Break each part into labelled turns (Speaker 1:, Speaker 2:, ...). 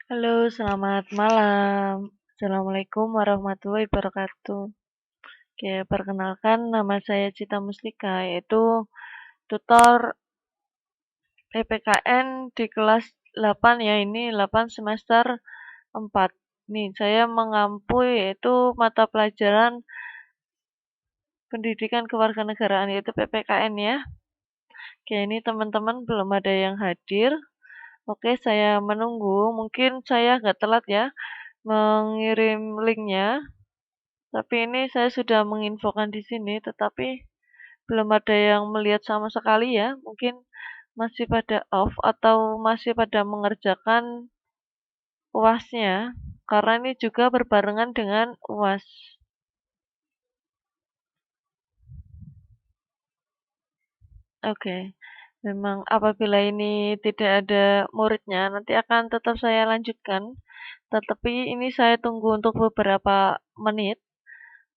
Speaker 1: Halo, selamat malam. Assalamualaikum warahmatullahi wabarakatuh. Oke, perkenalkan nama saya Cita Mustika, yaitu tutor PPKN di kelas 8 ya, ini 8 semester 4. Nih, saya mengampu yaitu mata pelajaran pendidikan kewarganegaraan yaitu PPKN ya. Oke, ini teman-teman belum ada yang hadir. Oke, saya menunggu. Mungkin saya nggak telat ya mengirim linknya. Tapi ini saya sudah menginfokan di sini, tetapi belum ada yang melihat sama sekali ya. Mungkin masih pada off atau masih pada mengerjakan UASnya, karena ini juga berbarengan dengan UAS. Oke, memang apabila ini tidak ada muridnya, nanti akan tetap saya lanjutkan. Tetapi ini saya tunggu untuk beberapa menit.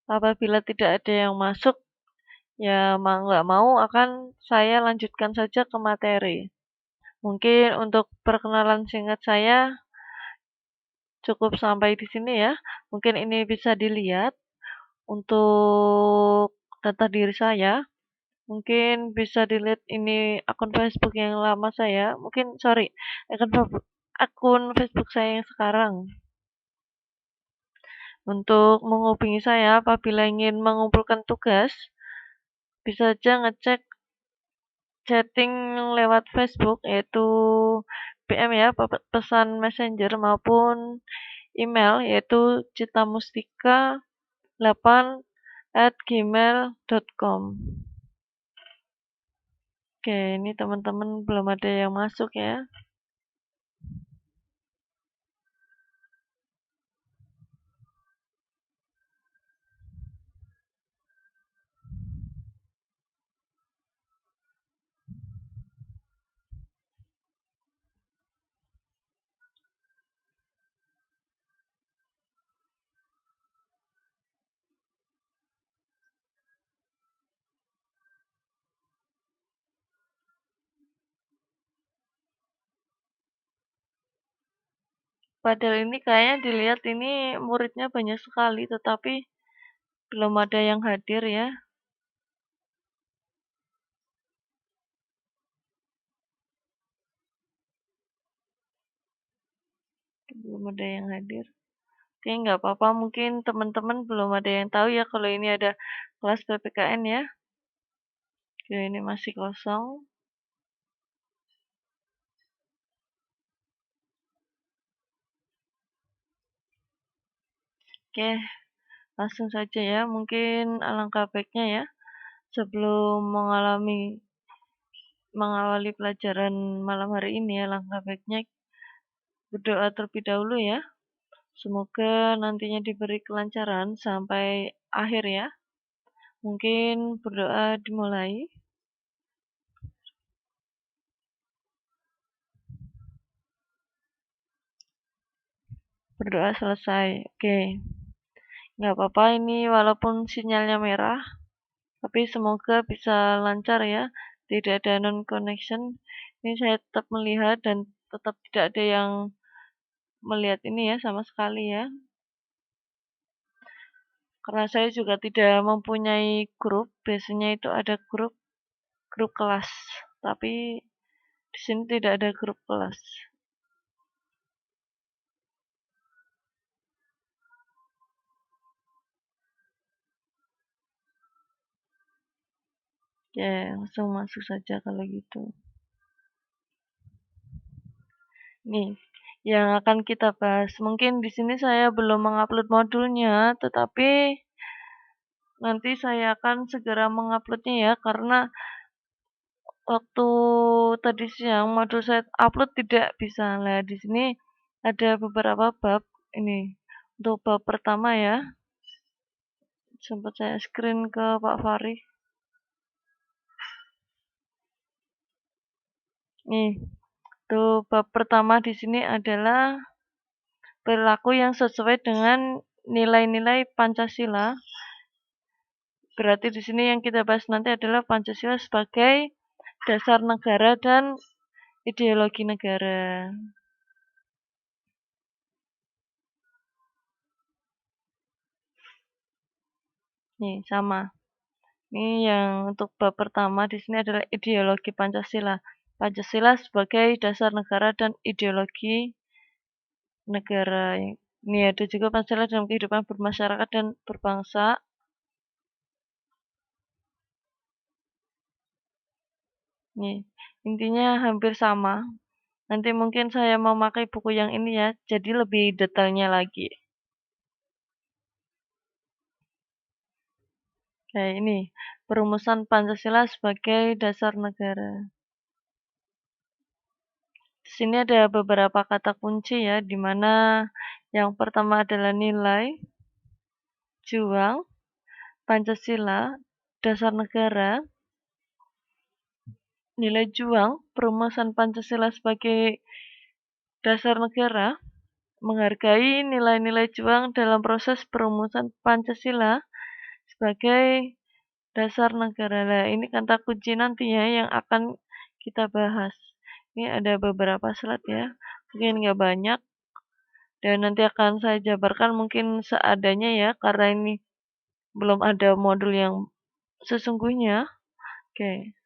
Speaker 1: Apabila tidak ada yang masuk, ya mau nggak mau akan saya lanjutkan saja ke materi. Mungkin untuk perkenalan singkat saya cukup sampai di sini ya. Mungkin ini bisa dilihat untuk data diri saya. Mungkin bisa dilihat ini akun Facebook yang lama saya. Mungkin sorry, akun Facebook saya yang sekarang. Untuk menghubungi saya apabila ingin mengumpulkan tugas, bisa aja ngecek chatting lewat Facebook yaitu PM ya, pesan Messenger maupun email yaitu citamustika8@gmail.com. Oke, ini teman-teman belum ada yang masuk ya. Padahal ini kayaknya dilihat ini muridnya banyak sekali, tetapi belum ada yang hadir ya. Belum ada yang hadir. Oke, nggak apa-apa. Mungkin teman-teman belum ada yang tahu ya kalau ini ada kelas PPKN ya. Oke, ini masih kosong. Oke, langsung saja ya. Mungkin alangkah baiknya ya sebelum mengawali pelajaran malam hari ini ya, alangkah baiknya berdoa terlebih dahulu ya. Semoga nantinya diberi kelancaran sampai akhir ya. Mungkin berdoa dimulai. Berdoa selesai. Oke, nggak apa-apa ini walaupun sinyalnya merah, tapi semoga bisa lancar ya. Tidak ada non connection. Ini saya tetap melihat dan tetap tidak ada yang melihat ini ya sama sekali ya. Karena saya juga tidak mempunyai grup. Biasanya itu ada grup grup kelas, tapi di sini tidak ada grup kelas. Ya, langsung masuk saja kalau gitu. Nih, yang akan kita bahas. Mungkin di sini saya belum mengupload modulnya, tetapi nanti saya akan segera menguploadnya ya, karena waktu tadi siang modul saya upload tidak bisa. Nah, di sini ada beberapa bab ini. Untuk bab pertama ya, sempat saya screen ke Pak Fari. Nih, tuh bab pertama di sini adalah perilaku yang sesuai dengan nilai-nilai Pancasila. Berarti di sini yang kita bahas nanti adalah Pancasila sebagai dasar negara dan ideologi negara. Nih, sama. Ini yang untuk bab pertama di sini adalah ideologi Pancasila. Pancasila sebagai dasar negara dan ideologi negara. Ini ada juga Pancasila dalam kehidupan bermasyarakat dan berbangsa. Nih, intinya hampir sama. Nanti mungkin saya memakai buku yang ini ya, jadi lebih detailnya lagi. Kayak ini, perumusan Pancasila sebagai dasar negara. Di sini ada beberapa kata kunci ya, di mana yang pertama adalah nilai, juang, Pancasila, dasar negara, nilai juang, perumusan Pancasila sebagai dasar negara, menghargai nilai-nilai juang dalam proses perumusan Pancasila sebagai dasar negara. Nah, ini kata kunci nanti ya yang akan kita bahas. Ini ada beberapa slide ya, mungkin nggak banyak. Dan nanti akan saya jabarkan mungkin seadanya ya, karena ini belum ada modul yang sesungguhnya. Oke,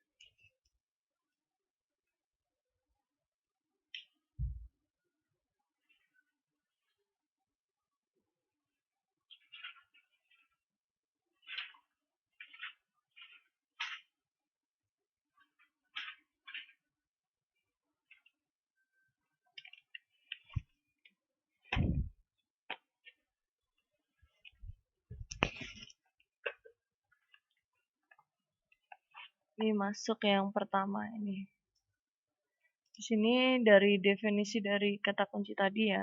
Speaker 1: ini masuk yang pertama ini. Di sini dari definisi dari kata kunci tadi ya.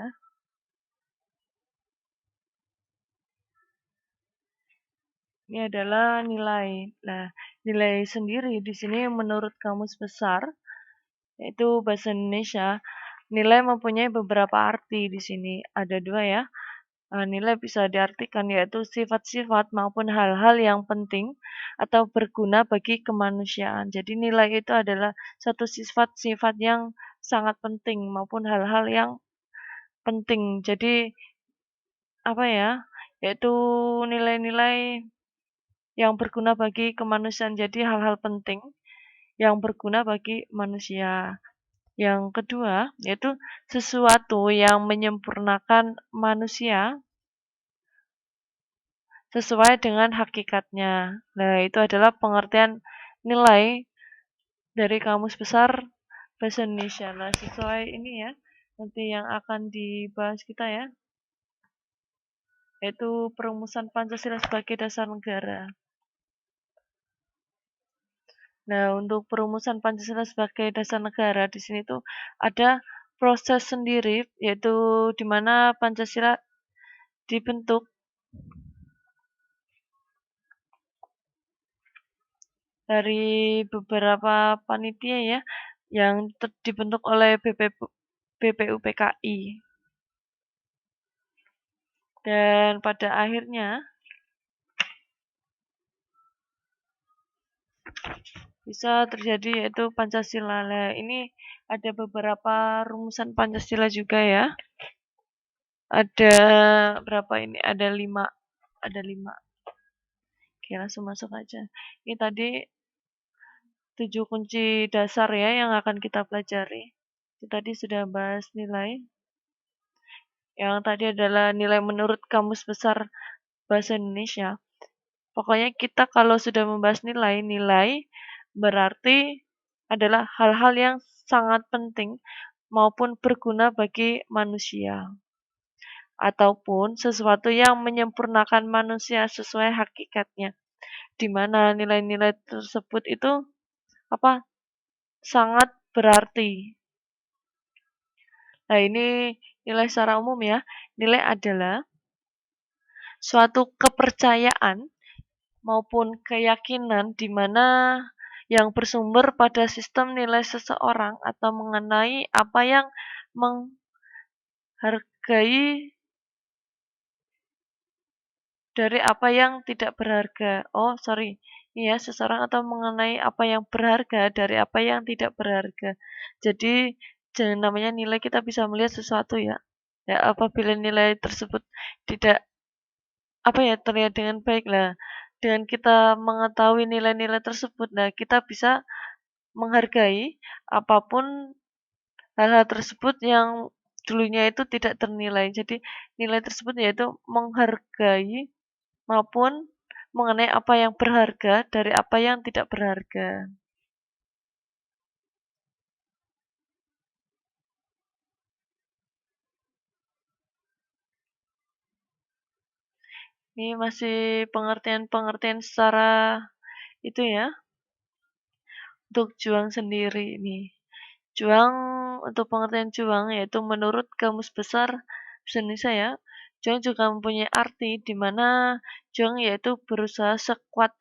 Speaker 1: Ini adalah nilai. Nah, nilai sendiri di sini menurut Kamus Besar, yaitu Bahasa Indonesia, nilai mempunyai beberapa arti di sini. Ada dua ya. Nilai bisa diartikan yaitu sifat-sifat maupun hal-hal yang penting atau berguna bagi kemanusiaan. Jadi nilai itu adalah satu sifat-sifat yang sangat penting maupun hal-hal yang penting. Jadi apa ya? Yaitu nilai-nilai yang berguna bagi kemanusiaan. Jadi hal-hal penting yang berguna bagi manusia. Yang kedua, yaitu sesuatu yang menyempurnakan manusia sesuai dengan hakikatnya. Nah, itu adalah pengertian nilai dari Kamus Besar Bahasa Indonesia. Nah, sesuai ini ya, nanti yang akan dibahas kita ya, yaitu perumusan Pancasila sebagai dasar negara. Nah, untuk perumusan Pancasila sebagai dasar negara di sini tuh ada proses sendiri, yaitu di mana Pancasila dibentuk dari beberapa panitia ya, yang dibentuk oleh BPUPKI. Dan pada akhirnya bisa terjadi yaitu Pancasila. Nah, ini ada beberapa rumusan Pancasila juga ya. Ada berapa ini? Ada 5. Ada 5. Oke, langsung masuk aja. Ini tadi 7 kunci dasar ya yang akan kita pelajari. Ini tadi sudah bahas nilai. Yang tadi adalah nilai menurut Kamus Besar Bahasa Indonesia. Pokoknya kita kalau sudah membahas nilai berarti adalah hal-hal yang sangat penting maupun berguna bagi manusia. Ataupun sesuatu yang menyempurnakan manusia sesuai hakikatnya. Di mana nilai-nilai tersebut itu apa sangat berarti. Nah, ini nilai secara umum ya. Nilai adalah suatu kepercayaan maupun keyakinan di mana yang bersumber pada sistem nilai seseorang atau mengenai apa yang menghargai dari apa yang tidak berharga. Oh, sorry. Ini ya, seseorang atau mengenai apa yang berharga dari apa yang tidak berharga. Jadi, jangan namanya nilai kita bisa melihat sesuatu ya. Ya, apabila nilai tersebut tidak apa ya terlihat dengan baik lah. dengan kita mengetahui nilai-nilai tersebut, nah kita bisa menghargai apapun hal-hal tersebut yang dulunya itu tidak ternilai. Jadi nilai tersebut yaitu menghargai maupun mengenai apa yang berharga dari apa yang tidak berharga. Ini masih pengertian-pengertian secara itu ya, untuk juang sendiri nih. Juang untuk pengertian juang yaitu menurut Kamus Besar Bahasa Indonesia ya, juang juga mempunyai arti di mana juang yaitu berusaha sekuat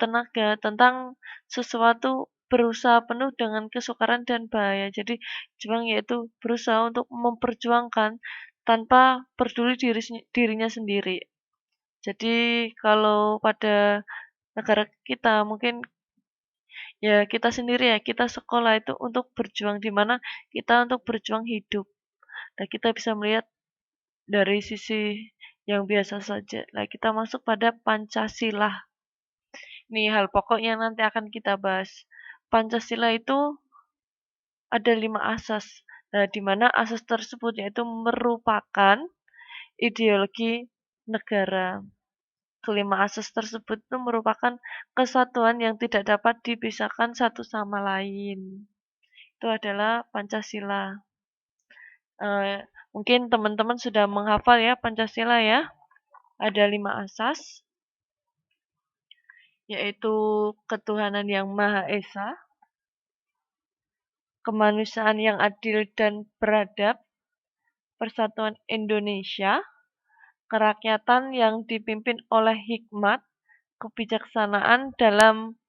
Speaker 1: tenaga tentang sesuatu, berusaha penuh dengan kesukaran dan bahaya. Jadi juang yaitu berusaha untuk memperjuangkan tanpa peduli dirinya sendiri. Jadi kalau pada negara kita mungkin ya kita sendiri ya, kita sekolah itu untuk berjuang di mana kita untuk berjuang hidup. Nah, kita bisa melihat dari sisi yang biasa saja. Nah, kita masuk pada Pancasila. Ini hal pokok yang nanti akan kita bahas. Pancasila itu ada 5 asas. Nah, di mana asas tersebut yaitu merupakan ideologi negara. Kelima asas tersebut itu merupakan kesatuan yang tidak dapat dipisahkan satu sama lain. Itu adalah Pancasila. Eh, Mungkin teman-teman sudah menghafal ya Pancasila ya. Ada 5 asas, yaitu ketuhanan yang Maha Esa, kemanusiaan yang adil dan beradab, persatuan Indonesia, kerakyatan yang dipimpin oleh hikmat, kebijaksanaan dalam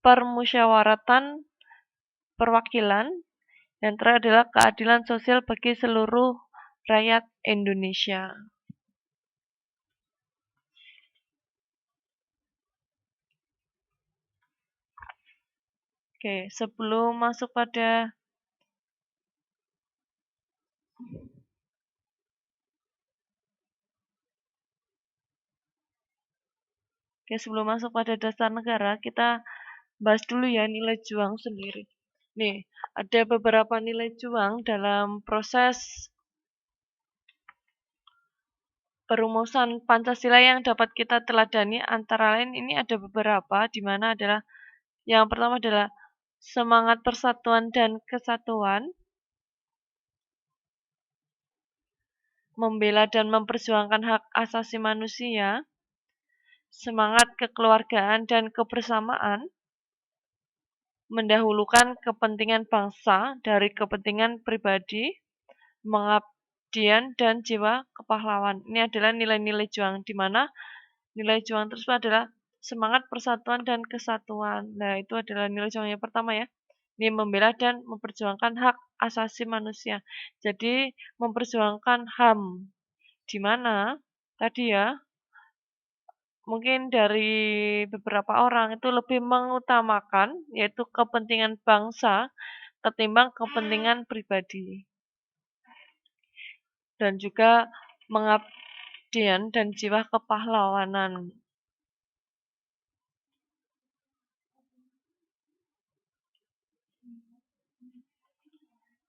Speaker 1: permusyawaratan perwakilan, yang terakhir adalah keadilan sosial bagi seluruh rakyat Indonesia. Oke, sebelum masuk pada dasar negara, kita bahas dulu ya nilai juang sendiri. Nih, ada beberapa nilai juang dalam proses perumusan Pancasila yang dapat kita teladani. Antara lain ini ada beberapa, di mana adalah yang pertama adalah semangat persatuan dan kesatuan, membela dan memperjuangkan hak asasi manusia, semangat kekeluargaan dan kebersamaan, mendahulukan kepentingan bangsa dari kepentingan pribadi, pengabdian dan jiwa kepahlawan. Ini adalah nilai-nilai juang, di mana nilai juang tersebut adalah semangat persatuan dan kesatuan. Nah, itu adalah nilai juang yang pertama ya. Ini membela dan memperjuangkan hak asasi manusia. Jadi, memperjuangkan HAM, di mana tadi ya, mungkin dari beberapa orang itu lebih mengutamakan yaitu kepentingan bangsa ketimbang kepentingan pribadi. Dan juga mengabdian dan jiwa kepahlawanan.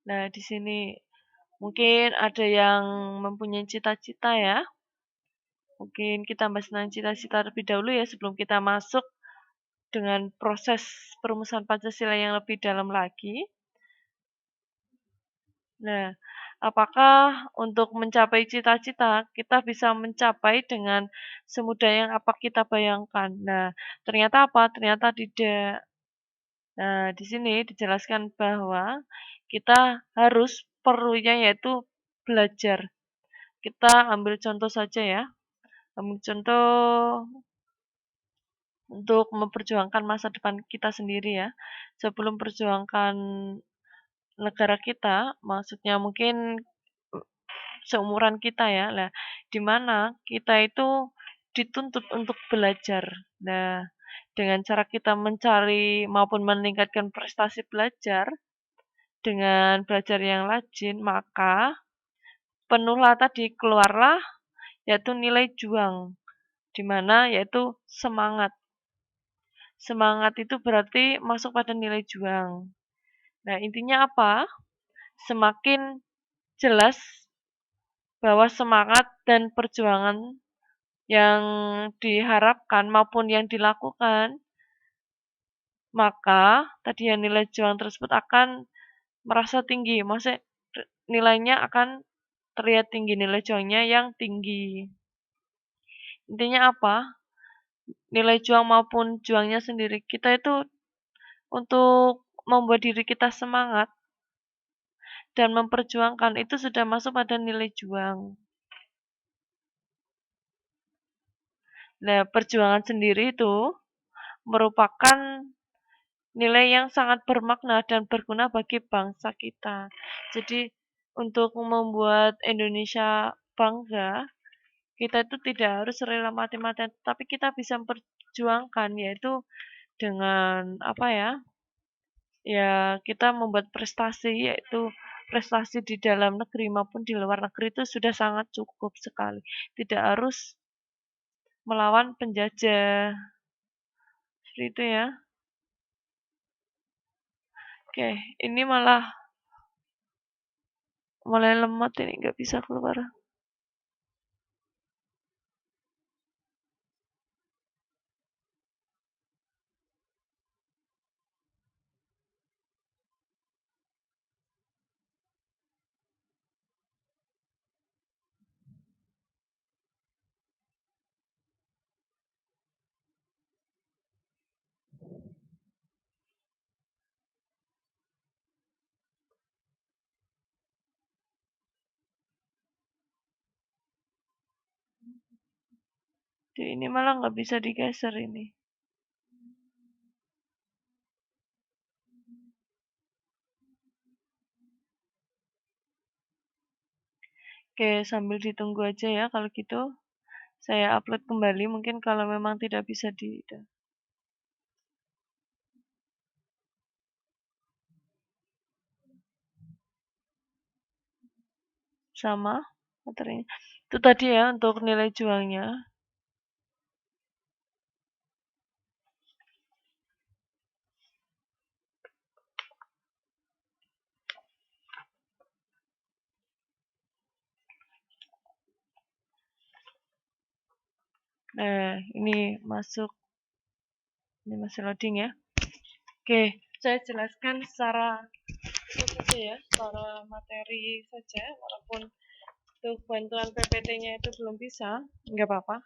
Speaker 1: Nah, di sini mungkin ada yang mempunyai cita-cita ya. Mungkin kita bahas tentang cita-cita terlebih dahulu ya sebelum kita masuk dengan proses perumusan Pancasila yang lebih dalam lagi. Nah, apakah untuk mencapai cita-cita kita bisa mencapai dengan semudah yang apa kita bayangkan? Nah, ternyata apa? Ternyata tidak. Nah, di sini dijelaskan bahwa kita harus perlunya yaitu belajar. Kita ambil contoh saja ya. Ambil contoh untuk memperjuangkan masa depan kita sendiri ya. Sebelum perjuangkan negara kita, maksudnya mungkin seumuran kita ya. Nah, di mana kita itu dituntut untuk belajar. Nah, dengan cara kita mencari maupun meningkatkan prestasi belajar dengan belajar yang rajin, maka penuhlah tadi keluarlah yaitu nilai juang. di mana yaitu semangat. Semangat itu berarti masuk pada nilai juang. Nah, intinya apa? Semakin jelas bahwa semangat dan perjuangan yang diharapkan maupun yang dilakukan, maka tadi ya nilai juang tersebut akan merasa tinggi. Maksudnya nilainya akan terlihat tinggi, nilai juangnya yang tinggi. Intinya apa? Nilai juang maupun juangnya sendiri. Kita itu untuk membuat diri kita semangat dan memperjuangkan itu sudah masuk pada nilai juang. Nah, perjuangan sendiri itu merupakan nilai yang sangat bermakna dan berguna bagi bangsa kita. Jadi, untuk membuat Indonesia bangga, kita itu tidak harus rela mati-matian, tapi kita bisa memperjuangkan, yaitu dengan apa ya? Ya, kita membuat prestasi, yaitu prestasi di dalam negeri maupun di luar negeri itu sudah sangat cukup sekali. Tidak harus melawan penjajah. Seperti itu ya. Oke, ini malah mulai lemot ini, nggak bisa keluar. Jadi ini malah nggak bisa digeser ini. Oke, sambil ditunggu aja ya kalau gitu. Saya upload kembali mungkin kalau memang tidak bisa di sama materinya. Itu tadi ya untuk nilai jualnya. Nah, ini masuk. Ini masih loading ya. Oke, saya jelaskan secara saja ya, secara materi saja, walaupun untuk bantuan PPT-nya itu belum bisa, nggak apa-apa.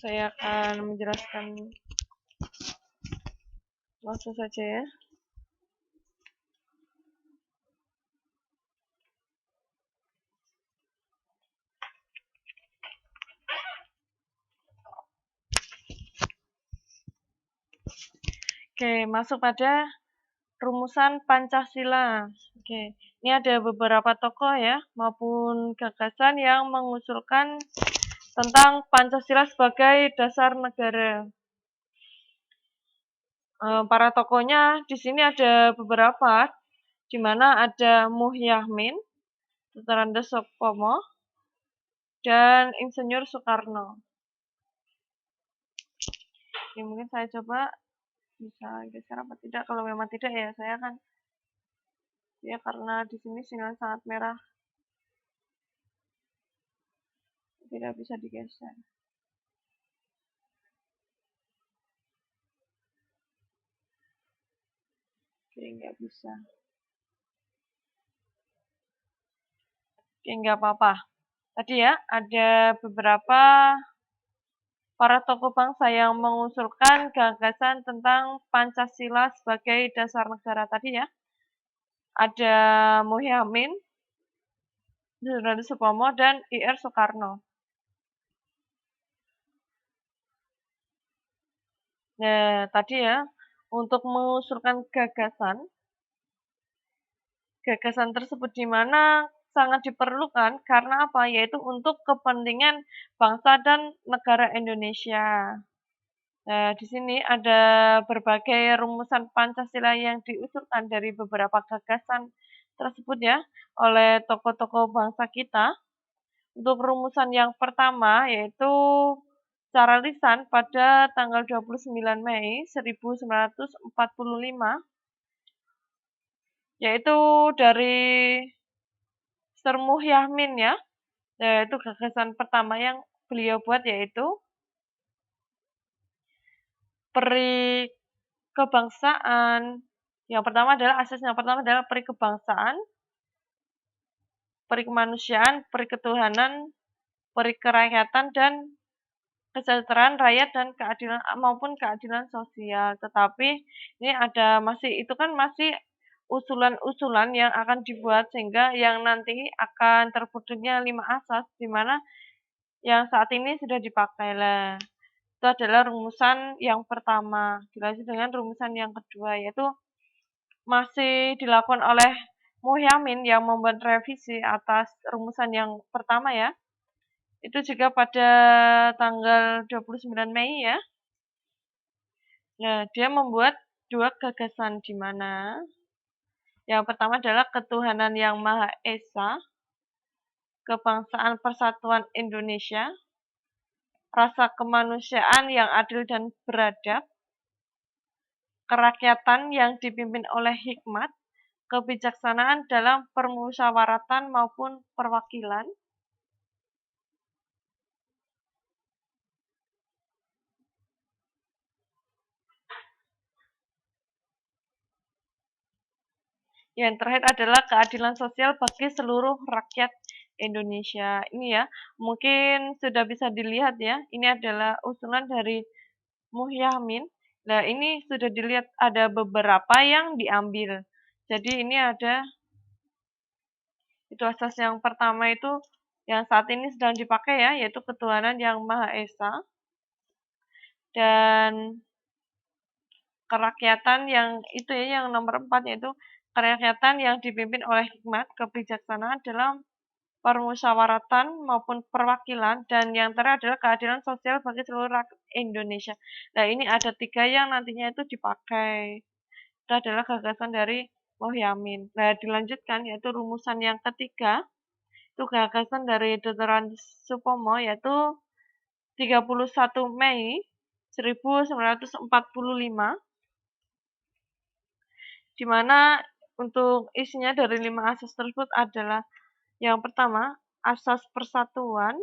Speaker 1: Saya akan menjelaskan langsung saja ya. Oke, masuk pada rumusan Pancasila. Oke, ini ada beberapa tokoh ya, maupun gagasan yang mengusulkan tentang Pancasila sebagai dasar negara. Para tokohnya di sini ada beberapa, di mana ada Muhyamin, Dr. Andesopomo, dan Insinyur Soekarno. Oke, mungkin saya coba bisa geser apa tidak. Kalau memang tidak ya saya akan ya karena di sini sinyal sangat merah tidak bisa digeser. Oke, nggak bisa. Oke, nggak apa-apa. Tadi ya ada beberapa para tokoh bangsa yang mengusulkan gagasan tentang Pancasila sebagai dasar negara tadi ya. Ada Muhyamin, Supomo, dan Ir Soekarno. Nah, tadi ya, untuk mengusulkan gagasan tersebut di mana sangat diperlukan karena apa? Yaitu untuk kepentingan bangsa dan negara Indonesia. Nah, di sini ada berbagai rumusan Pancasila yang diusulkan dari beberapa gagasan tersebut ya oleh tokoh-tokoh bangsa kita. Untuk rumusan yang pertama yaitu secara lisan pada tanggal 29 Mei 1945, yaitu dari Sir Muhyamin ya, yaitu gagasan pertama yang beliau buat yaitu peri kebangsaan. Yang pertama adalah peri kebangsaan, peri kemanusiaan, peri ketuhanan, peri kerakyatan, dan kesejahteraan rakyat dan keadilan maupun keadilan sosial. Tetapi ini itu kan masih usulan-usulan yang akan dibuat sehingga yang nanti akan terwujudnya 5 asas di mana yang saat ini sudah dipakai lah. Itu adalah rumusan yang pertama. Dilanjut dengan rumusan yang kedua yaitu masih dilakukan oleh Muhyamin yang membuat revisi atas rumusan yang pertama ya. Itu juga pada tanggal 29 Mei ya. Nah, dia membuat 2 gagasan di mana yang pertama adalah ketuhanan yang Maha Esa, kebangsaan persatuan Indonesia, rasa kemanusiaan yang adil dan beradab, kerakyatan yang dipimpin oleh hikmat, kebijaksanaan dalam permusyawaratan maupun perwakilan, yang terakhir adalah keadilan sosial bagi seluruh rakyat Indonesia. Ini ya, mungkin sudah bisa dilihat ya, ini adalah usulan dari Muhyamin. Nah, ini sudah dilihat ada beberapa yang diambil. Jadi ini ada itu asas yang pertama itu yang saat ini sedang dipakai ya, yaitu ketuhanan yang Maha Esa dan kerakyatan yang itu ya, yang nomor 4 yaitu kerakyatan yang dipimpin oleh hikmat, kebijaksanaan dalam permusyawaratan maupun perwakilan, dan yang terakhir adalah keadilan sosial bagi seluruh rakyat Indonesia. Nah, ini ada 3 yang nantinya itu dipakai. Itu adalah gagasan dari Muhyamin. Nah, dilanjutkan yaitu rumusan yang ketiga, itu gagasan dari Dr. Supomo yaitu 31 Mei 1945, di mana untuk isinya dari 5 asas tersebut adalah yang pertama, asas persatuan,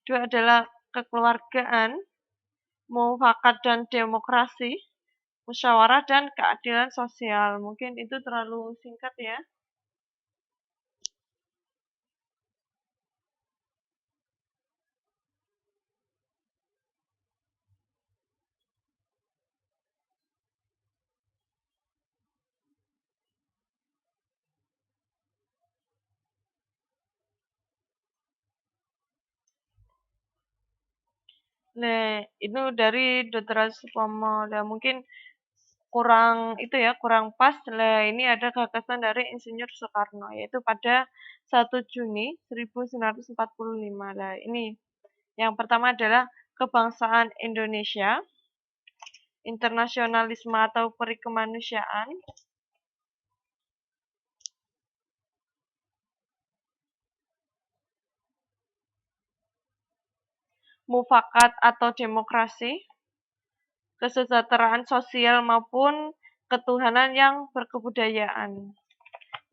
Speaker 1: 2 adalah kekeluargaan, mufakat dan demokrasi, musyawarah dan keadilan sosial. Mungkin itu terlalu singkat ya. Nah, itu dari Dr. Supomo. Dan mungkin kurang pas. Nah, ini ada gagasan dari Insinyur Soekarno yaitu pada 1 Juni 1945. Nah, ini yang pertama adalah kebangsaan Indonesia, internasionalisme atau peri kemanusiaan, mufakat atau demokrasi, kesejahteraan sosial maupun ketuhanan yang berkebudayaan.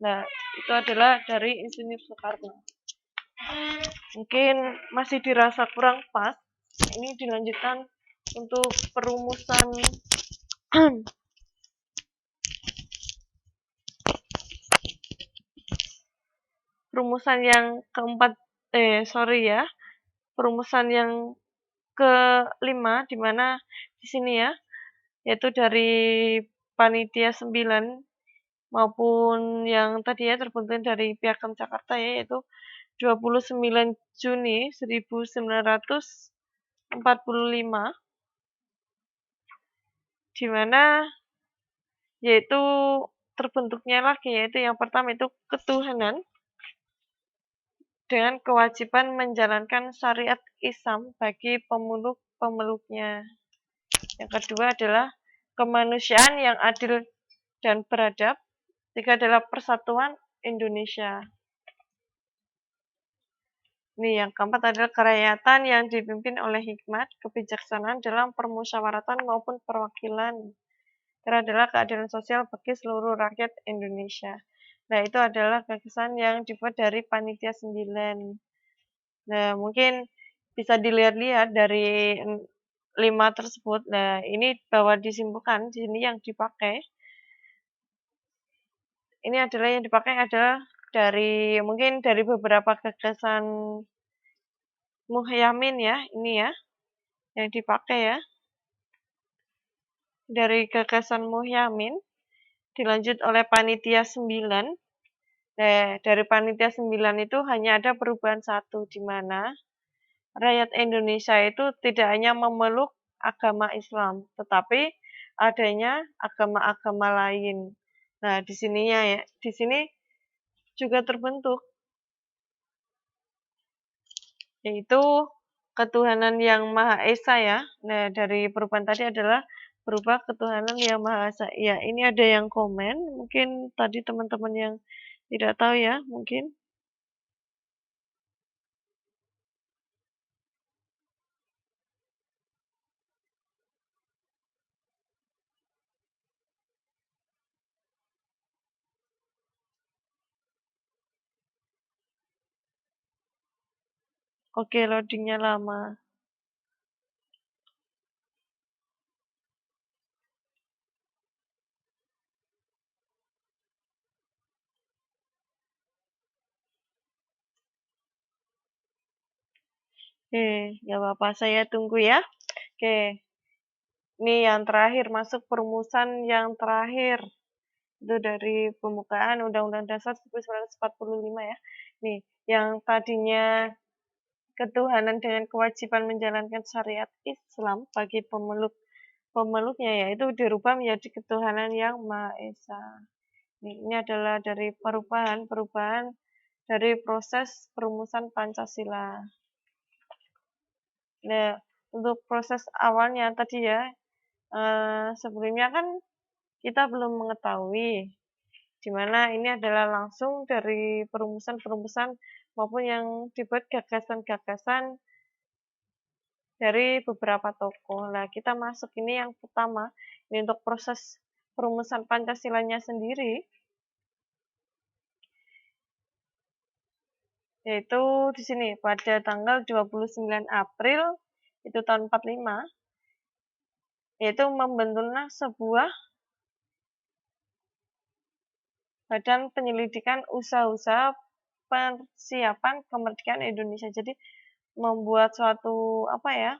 Speaker 1: Nah, itu adalah dari Insinyur Soekarno. Mungkin masih dirasa kurang pas. Ini dilanjutkan untuk perumusan perumusan yang keempat, perumusan yang kelima di mana di sini ya, yaitu dari panitia 9 maupun yang tadi ya terbentuk dari Piagam Jakarta ya, yaitu 29 Juni 1945, di mana yaitu terbentuknya lagi yaitu yang pertama itu ketuhanan dengan kewajiban menjalankan syariat Islam bagi pemeluk-pemeluknya. Yang kedua adalah kemanusiaan yang adil dan beradab. 3 adalah persatuan Indonesia. Ini yang keempat adalah kerakyatan yang dipimpin oleh hikmat, kebijaksanaan dalam permusyawaratan maupun perwakilan. Terakhir adalah keadilan sosial bagi seluruh rakyat Indonesia. Nah, itu adalah gagasan yang dibuat dari Panitia 9. Nah, mungkin bisa dilihat-lihat dari 5 tersebut. Nah, ini bahwa disimpulkan di sini yang dipakai. Ini adalah yang dipakai adalah dari mungkin dari beberapa gagasan Muhyamin ya, ini ya, yang dipakai ya. Dari gagasan Muhyamin, dilanjut oleh Panitia 9. Dari Panitia 9 itu hanya ada perubahan satu, di mana rakyat Indonesia itu tidak hanya memeluk agama Islam, tetapi adanya agama-agama lain. Nah, di sininya ya, di sini juga terbentuk yaitu ketuhanan yang Maha Esa ya. Nah, dari perubahan tadi adalah berubah ketuhanan yang Maha Esa. Ya, ini ada yang komen, mungkin tadi teman-teman yang tidak tahu ya, mungkin. Oke, loadingnya lama. Oke, nggak apa-apa, saya tunggu ya. Oke, ini yang terakhir, masuk perumusan yang terakhir. Itu dari pembukaan Undang-Undang Dasar 1945 ya. Nih, yang tadinya ketuhanan dengan kewajiban menjalankan syariat Islam bagi pemeluknya yaitu dirubah menjadi ketuhanan yang Maha Esa. Ini adalah dari perubahan dari proses perumusan Pancasila. Nah, untuk proses awalnya tadi ya, sebelumnya kan kita belum mengetahui, di mana ini adalah langsung dari perumusan-perumusan maupun yang dibuat gagasan-gagasan dari beberapa tokoh. Nah, kita masuk ini yang pertama, ini untuk proses perumusan Pancasilanya sendiri, yaitu di sini pada tanggal 29 April itu tahun 45, yaitu membentuknya sebuah badan penyelidikan usaha-usaha persiapan kemerdekaan Indonesia. Jadi membuat suatu apa ya?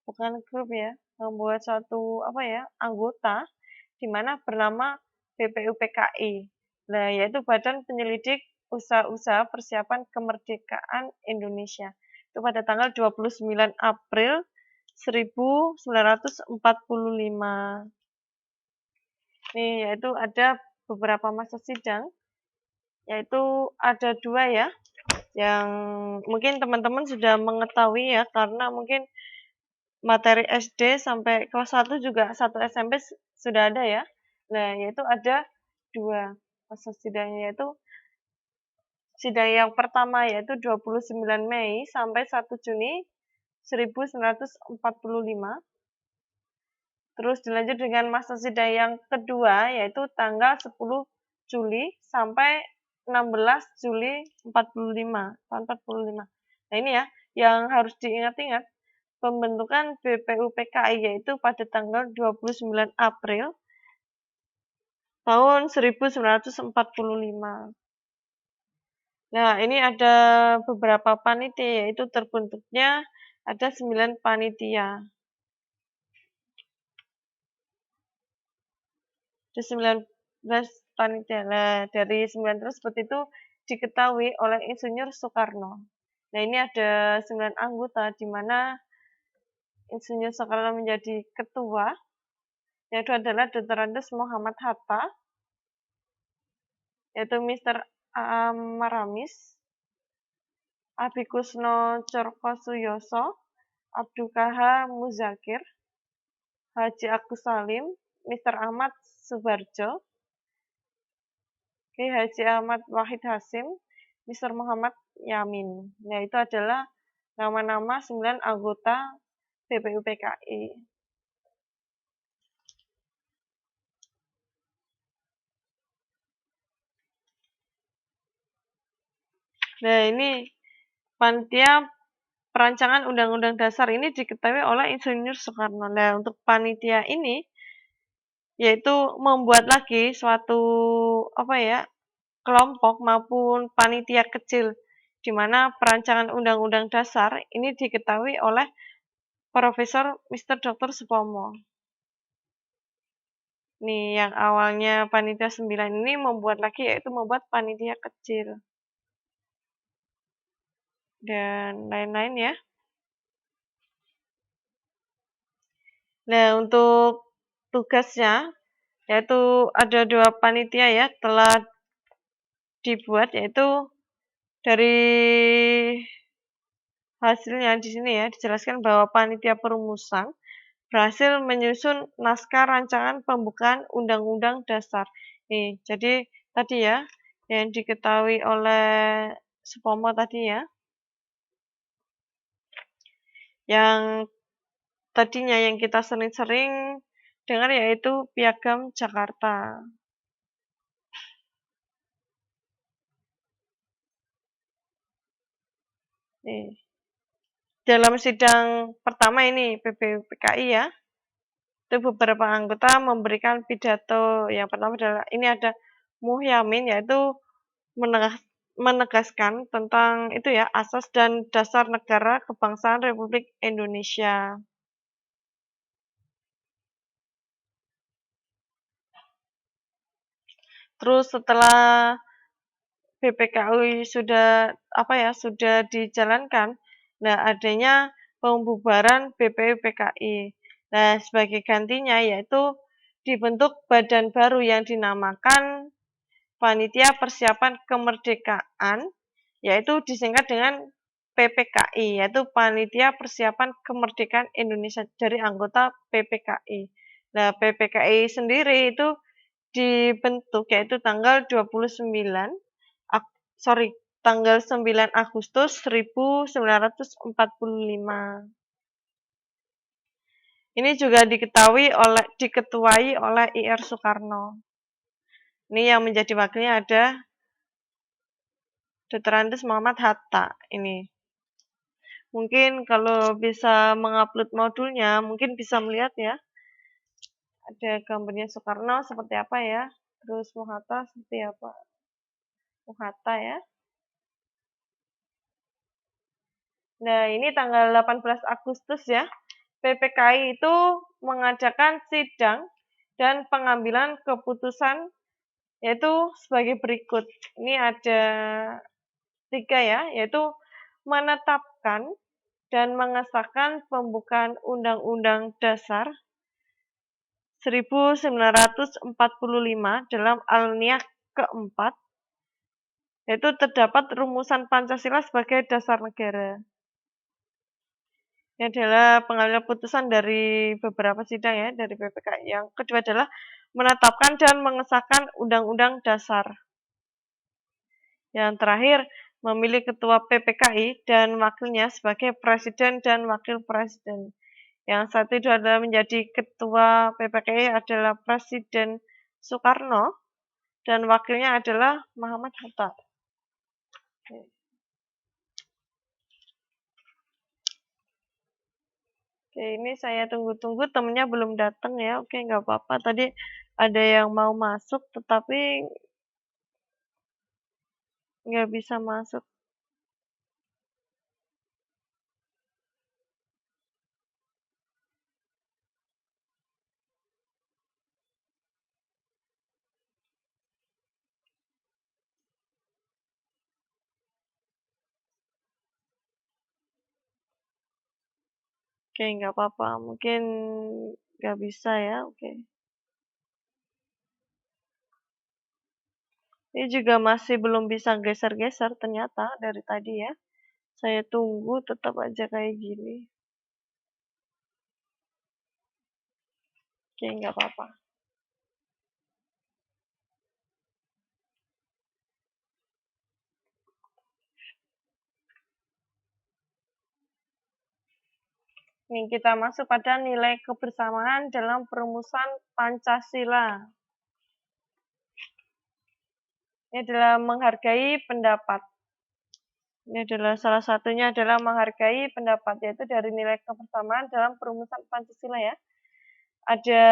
Speaker 1: Bukan grup ya, membuat suatu apa ya? Anggota di mana bernama BPUPKI. Nah, yaitu Badan Penyelidik Usaha-usaha Persiapan Kemerdekaan Indonesia. Itu pada tanggal 29 April 1945. Nih, yaitu ada beberapa masa sidang, yaitu ada 2 ya, yang mungkin teman-teman sudah mengetahui ya, karena mungkin materi SD sampai kelas 1 juga 1 SMP sudah ada ya. Nah, yaitu ada 2 masa sidangnya, yaitu sidang yang pertama yaitu 29 Mei sampai 1 Juni 1945. Terus dilanjut dengan masa sidang yang kedua yaitu tanggal 10 Juli sampai 16 Juli 45, tahun 45. Nah, ini ya yang harus diingat-ingat. Pembentukan BPUPKI yaitu pada tanggal 29 April tahun 1945. Nah, ini ada beberapa panitia, yaitu terbentuknya ada 9 panitia. Ada 19 panitia. Nah, dari 9 tersebut itu diketahui oleh Insinyur Soekarno. Nah, ini ada 9 anggota, di mana Insinyur Soekarno menjadi ketua, yaitu adalah Dr. Andes Muhammad Hatta, yaitu Mr. Maramis, Abikusno Corkosuyoso, Abdukaha Muzakir, Haji Agus Salim, Mr. Ahmad Subarjo, Ki Haji Ahmad Wahid Hasim, Mr. Muhammad Yamin. Nah, itu adalah nama-nama 9 anggota BPUPKI. Nah, ini panitia perancangan Undang-Undang Dasar ini diketahui oleh Insinyur Soekarno. Nah, untuk panitia ini yaitu membuat lagi suatu kelompok maupun panitia kecil di mana perancangan Undang-Undang Dasar ini diketahui oleh Profesor Mr. Dr. Supomo. Nih, yang awalnya panitia 9 ini membuat lagi yaitu membuat panitia kecil. Dan lain-lain ya. Nah, untuk tugasnya yaitu ada 2 panitia ya telah dibuat, yaitu dari hasilnya di sini ya dijelaskan bahwa panitia perumusan berhasil menyusun naskah rancangan pembukaan Undang-Undang Dasar. Nih, jadi tadi ya yang diketahui oleh Supomo tadi ya, yang tadinya yang kita sering-sering dengar yaitu Piagam Jakarta. Nih, dalam sidang pertama ini BPUPKI ya, itu beberapa anggota memberikan pidato. Yang pertama adalah ini ada Muhyamin, yaitu menegaskan tentang itu ya asas dan dasar negara kebangsaan Republik Indonesia. Terus setelah BPKI sudah sudah dijalankan, nah adanya pembubaran BPUPKI. Nah, sebagai gantinya yaitu dibentuk badan baru yang dinamakan Panitia Persiapan Kemerdekaan, yaitu disingkat dengan PPKI, yaitu Panitia Persiapan Kemerdekaan Indonesia dari anggota PPKI. Nah, PPKI sendiri itu dibentuk yaitu tanggal 29 tanggal 9 Agustus 1945. Ini juga diketuai oleh IR Soekarno. Ini yang menjadi wakilnya ada Dr. Andes Muhammad Hatta ini. Mungkin kalau bisa mengupload modulnya, mungkin bisa melihat ya. Ada gambarnya Soekarno seperti apa ya. Terus Muhatta seperti apa. Muhatta ya. Nah, ini tanggal 18 Agustus ya. PPKI itu mengadakan sidang dan pengambilan keputusan yaitu sebagai berikut. Ini ada 3 ya, yaitu menetapkan dan mengesahkan pembukaan Undang-Undang Dasar 1945 dalam alinea keempat, yaitu terdapat rumusan Pancasila sebagai dasar negara. Ini adalah pengambilan putusan dari beberapa sidang ya, dari PPKI. Yang kedua adalah menetapkan dan mengesahkan Undang-Undang Dasar. Yang terakhir, memilih ketua PPKI dan wakilnya sebagai presiden dan wakil presiden. Yang satu itu adalah menjadi ketua PPKI adalah Presiden Soekarno dan wakilnya adalah Muhammad Hatta. Oke, ini saya tunggu-tunggu, temennya belum datang ya. Oke, nggak apa-apa. Tadi ada yang mau masuk, tetapi nggak bisa masuk. Oke, nggak apa-apa. Mungkin nggak bisa ya. Oke. Ini juga masih belum bisa geser-geser ternyata dari tadi ya. Saya tunggu tetap aja kayak gini. Oke, nggak apa-apa. Nih, kita masuk pada nilai kebersamaan dalam perumusan Pancasila. Ini adalah menghargai pendapat. Ini adalah salah satunya adalah menghargai pendapat, yaitu dari nilai kebersamaan dalam perumusan Pancasila ya. Ada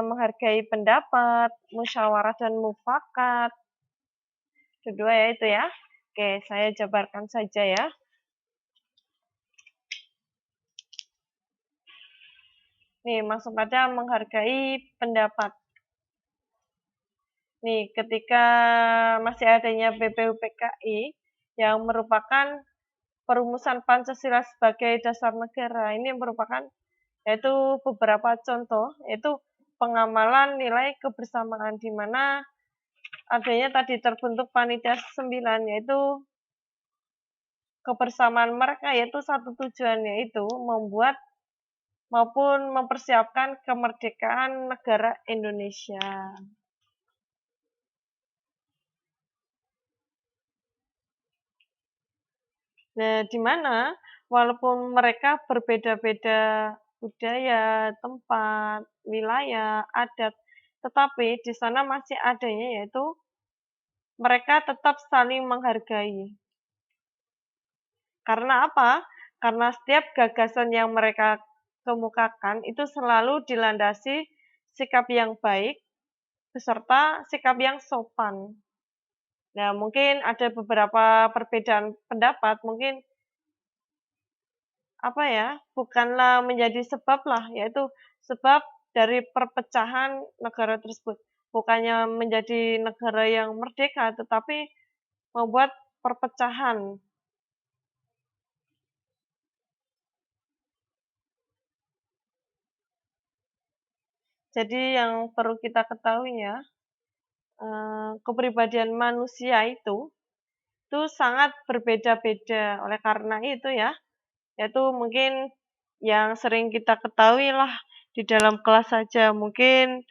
Speaker 1: menghargai pendapat, musyawarah dan mufakat. Kedua ya itu ya. Oke, saya jabarkan saja ya. Nih, masuk pada menghargai pendapat. Nih, ketika masih adanya BPUPKI yang merupakan perumusan Pancasila sebagai dasar negara, ini merupakan yaitu beberapa contoh, yaitu pengamalan nilai kebersamaan, di mana adanya tadi terbentuk panitia 9, yaitu kebersamaan mereka, yaitu satu tujuan, yaitu membuat maupun mempersiapkan kemerdekaan negara Indonesia. Nah, di mana walaupun mereka berbeda-beda budaya, tempat, wilayah, adat, tetapi di sana masih adanya yaitu mereka tetap saling menghargai. Karena apa? Karena setiap gagasan yang mereka kemukakan itu selalu dilandasi sikap yang baik beserta sikap yang sopan. Nah, mungkin ada beberapa perbedaan pendapat, mungkin apa ya, bukanlah menjadi sebab lah, yaitu sebab dari perpecahan negara tersebut. Bukannya menjadi negara yang merdeka, tetapi membuat perpecahan. Jadi yang perlu kita ketahui ya, kepribadian manusia itu sangat berbeda-beda. Oleh karena itu ya, yaitu mungkin yang sering kita ketahui lah di dalam kelas saja, mungkin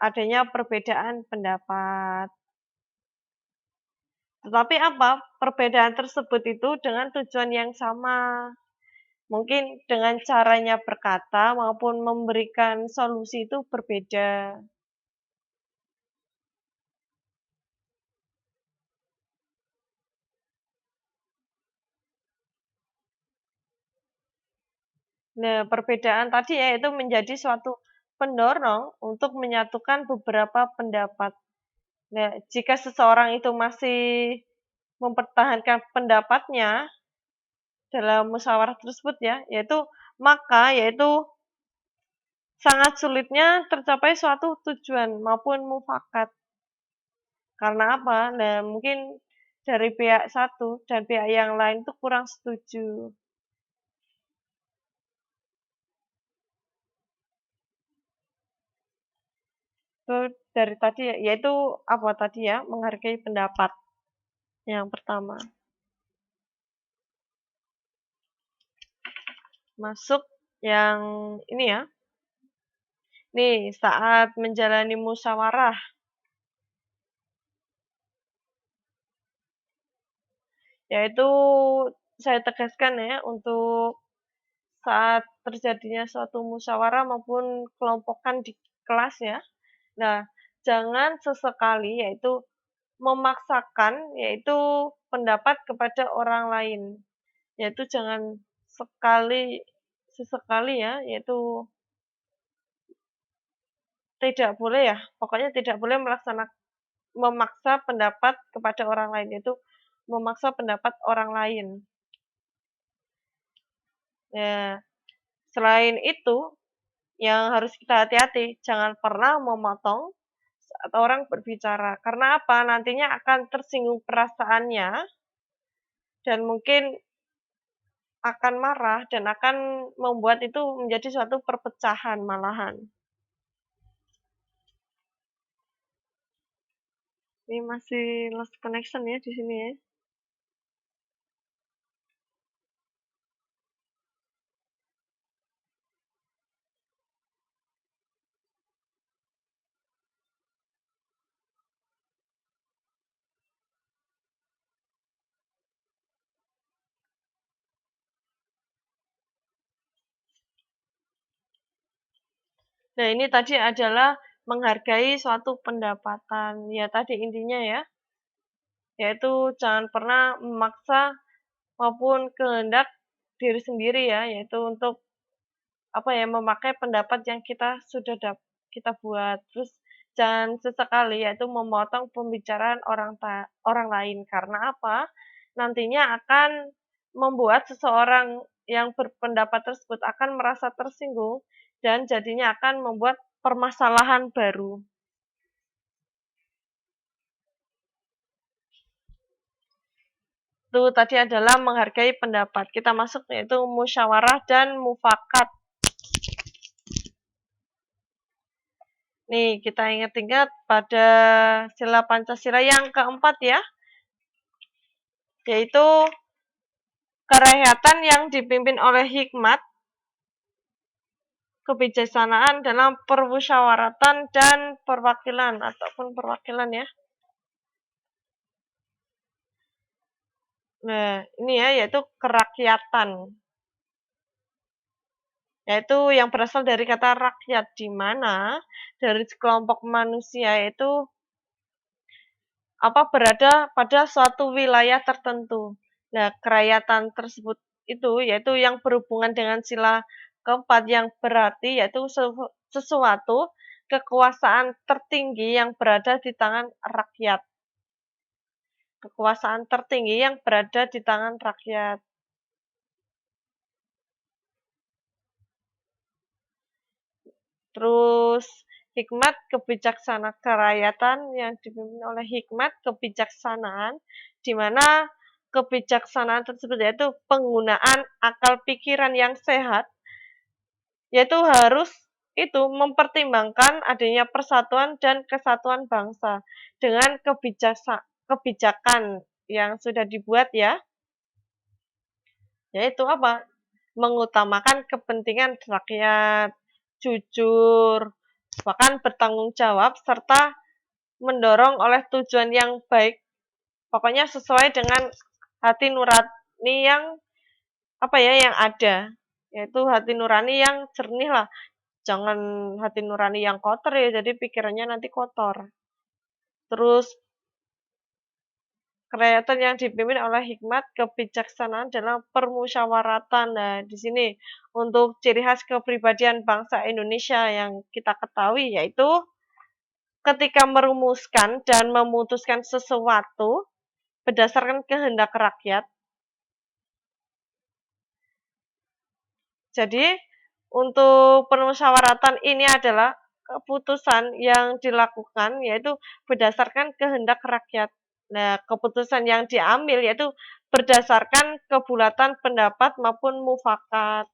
Speaker 1: adanya perbedaan pendapat. Tetapi apa? Perbedaan tersebut itu dengan tujuan yang sama. Mungkin dengan caranya berkata maupun memberikan solusi itu berbeda. Nah, perbedaan tadi ya itu menjadi suatu pendorong untuk menyatukan beberapa pendapat. Nah, jika seseorang itu masih mempertahankan pendapatnya dalam musyawarah tersebut ya, yaitu sangat sulitnya tercapai suatu tujuan maupun mufakat. Karena apa? Nah, mungkin dari pihak satu dan pihak yang lain itu kurang setuju. Itu dari tadi yaitu apa tadi ya? Menghargai pendapat yang pertama. Masuk yang ini ya. Nih, saat menjalani musyawarah, yaitu saya tegaskan ya untuk saat terjadinya suatu musyawarah maupun kelompokan di kelas ya. Nah, jangan sesekali yaitu memaksakan yaitu pendapat kepada orang lain. Yaitu jangan sesekali ya, yaitu tidak boleh ya, pokoknya tidak boleh memaksa pendapat kepada orang lain, yaitu memaksa pendapat orang lain. Ya, selain itu, yang harus kita hati-hati, jangan pernah memotong saat orang berbicara. Karena apa? Nantinya akan tersinggung perasaannya dan mungkin akan marah dan akan membuat itu menjadi suatu perpecahan malahan. Ini masih lost connection ya di sini ya. Nah, ini tadi adalah menghargai suatu pendapatan. Ya, tadi intinya ya, yaitu jangan pernah memaksa maupun kehendak diri sendiri ya, yaitu untuk apa ya, memakai pendapat yang kita buat. Terus jangan sesekali yaitu memotong pembicaraan orang lain. Karena apa? Nantinya akan membuat seseorang yang berpendapat tersebut akan merasa tersinggung dan jadinya akan membuat permasalahan baru. Itu tadi adalah menghargai pendapat. Kita masuk yaitu musyawarah dan mufakat. Nih, kita ingat-ingat pada sila Pancasila yang keempat ya, yaitu kerakyatan yang dipimpin oleh hikmat, kebijaksanaan dalam permusyawaratan dan perwakilan ataupun perwakilan ya. Nah, ini ya yaitu kerakyatan. Yaitu yang berasal dari kata rakyat, di mana dari sekelompok manusia yaitu berada pada suatu wilayah tertentu. Nah, kerakyatan tersebut itu yaitu yang berhubungan dengan sila keempat yang berarti yaitu sesuatu kekuasaan tertinggi yang berada di tangan rakyat. Kekuasaan tertinggi yang berada di tangan rakyat. Terus hikmat kebijaksanaan kerakyatan yang dipimpin oleh hikmat kebijaksanaan, di mana kebijaksanaan tersebut yaitu penggunaan akal pikiran yang sehat, yaitu harus itu mempertimbangkan adanya persatuan dan kesatuan bangsa dengan kebijakan yang sudah dibuat ya, yaitu apa? Mengutamakan kepentingan rakyat, jujur, bahkan bertanggung jawab, serta mendorong oleh tujuan yang baik. Pokoknya sesuai dengan hati nurani yang yang ada, yaitu hati nurani yang jernih lah. Jangan hati nurani yang kotor ya, jadi pikirannya nanti kotor. Terus kerakyatan yang dipimpin oleh hikmat kebijaksanaan dalam permusyawaratan. Nah, di sini untuk ciri khas kepribadian bangsa Indonesia yang kita ketahui yaitu ketika merumuskan dan memutuskan sesuatu berdasarkan kehendak rakyat. Jadi, untuk permusyawaratan ini adalah keputusan yang dilakukan yaitu berdasarkan kehendak rakyat. Nah, keputusan yang diambil yaitu berdasarkan kebulatan pendapat maupun mufakat,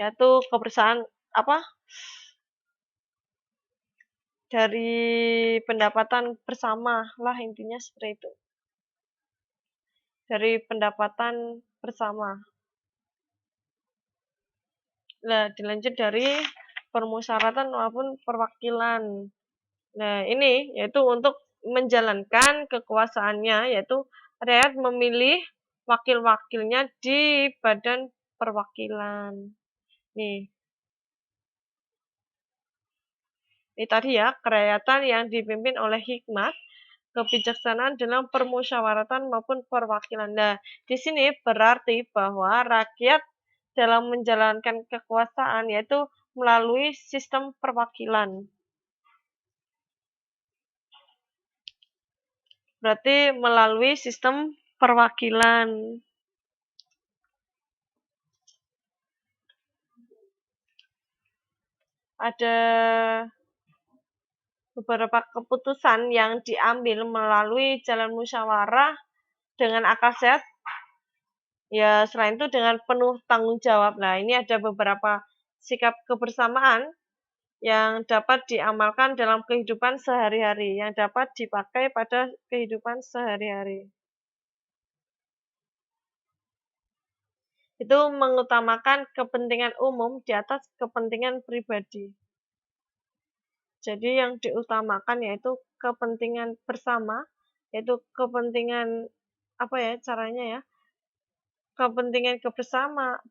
Speaker 1: yaitu kebersamaan dari pendapatan bersama lah, intinya seperti itu. Dari pendapatan bersama. Nah, dilanjut dari permusyawaratan maupun perwakilan. Nah, ini yaitu untuk menjalankan kekuasaannya, yaitu rakyat memilih wakil-wakilnya di badan perwakilan. Nih, ini tadi ya, kerakyatan yang dipimpin oleh hikmat, kebijaksanaan dalam permusyawaratan maupun perwakilan. Nah, di sini berarti bahwa rakyat dalam menjalankan kekuasaan yaitu melalui sistem perwakilan. Berarti melalui sistem perwakilan. Ada beberapa keputusan yang diambil melalui jalan musyawarah dengan akal sehat. Ya, selain itu dengan penuh tanggung jawab. Nah, ini ada beberapa sikap kebersamaan yang dapat diamalkan dalam kehidupan sehari-hari, yang dapat dipakai pada kehidupan sehari-hari. Itu mengutamakan kepentingan umum di atas kepentingan pribadi. Jadi yang diutamakan yaitu kepentingan bersama, yaitu kepentingan caranya ya? kepentingan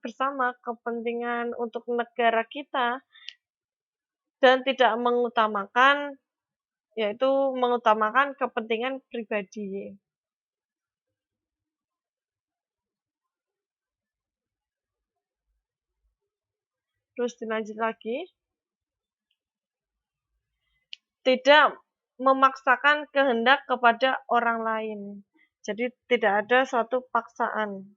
Speaker 1: bersama, kepentingan untuk negara kita, dan tidak mengutamakan kepentingan pribadi. Terus dilanjut lagi, tidak memaksakan kehendak kepada orang lain. Jadi tidak ada suatu paksaan.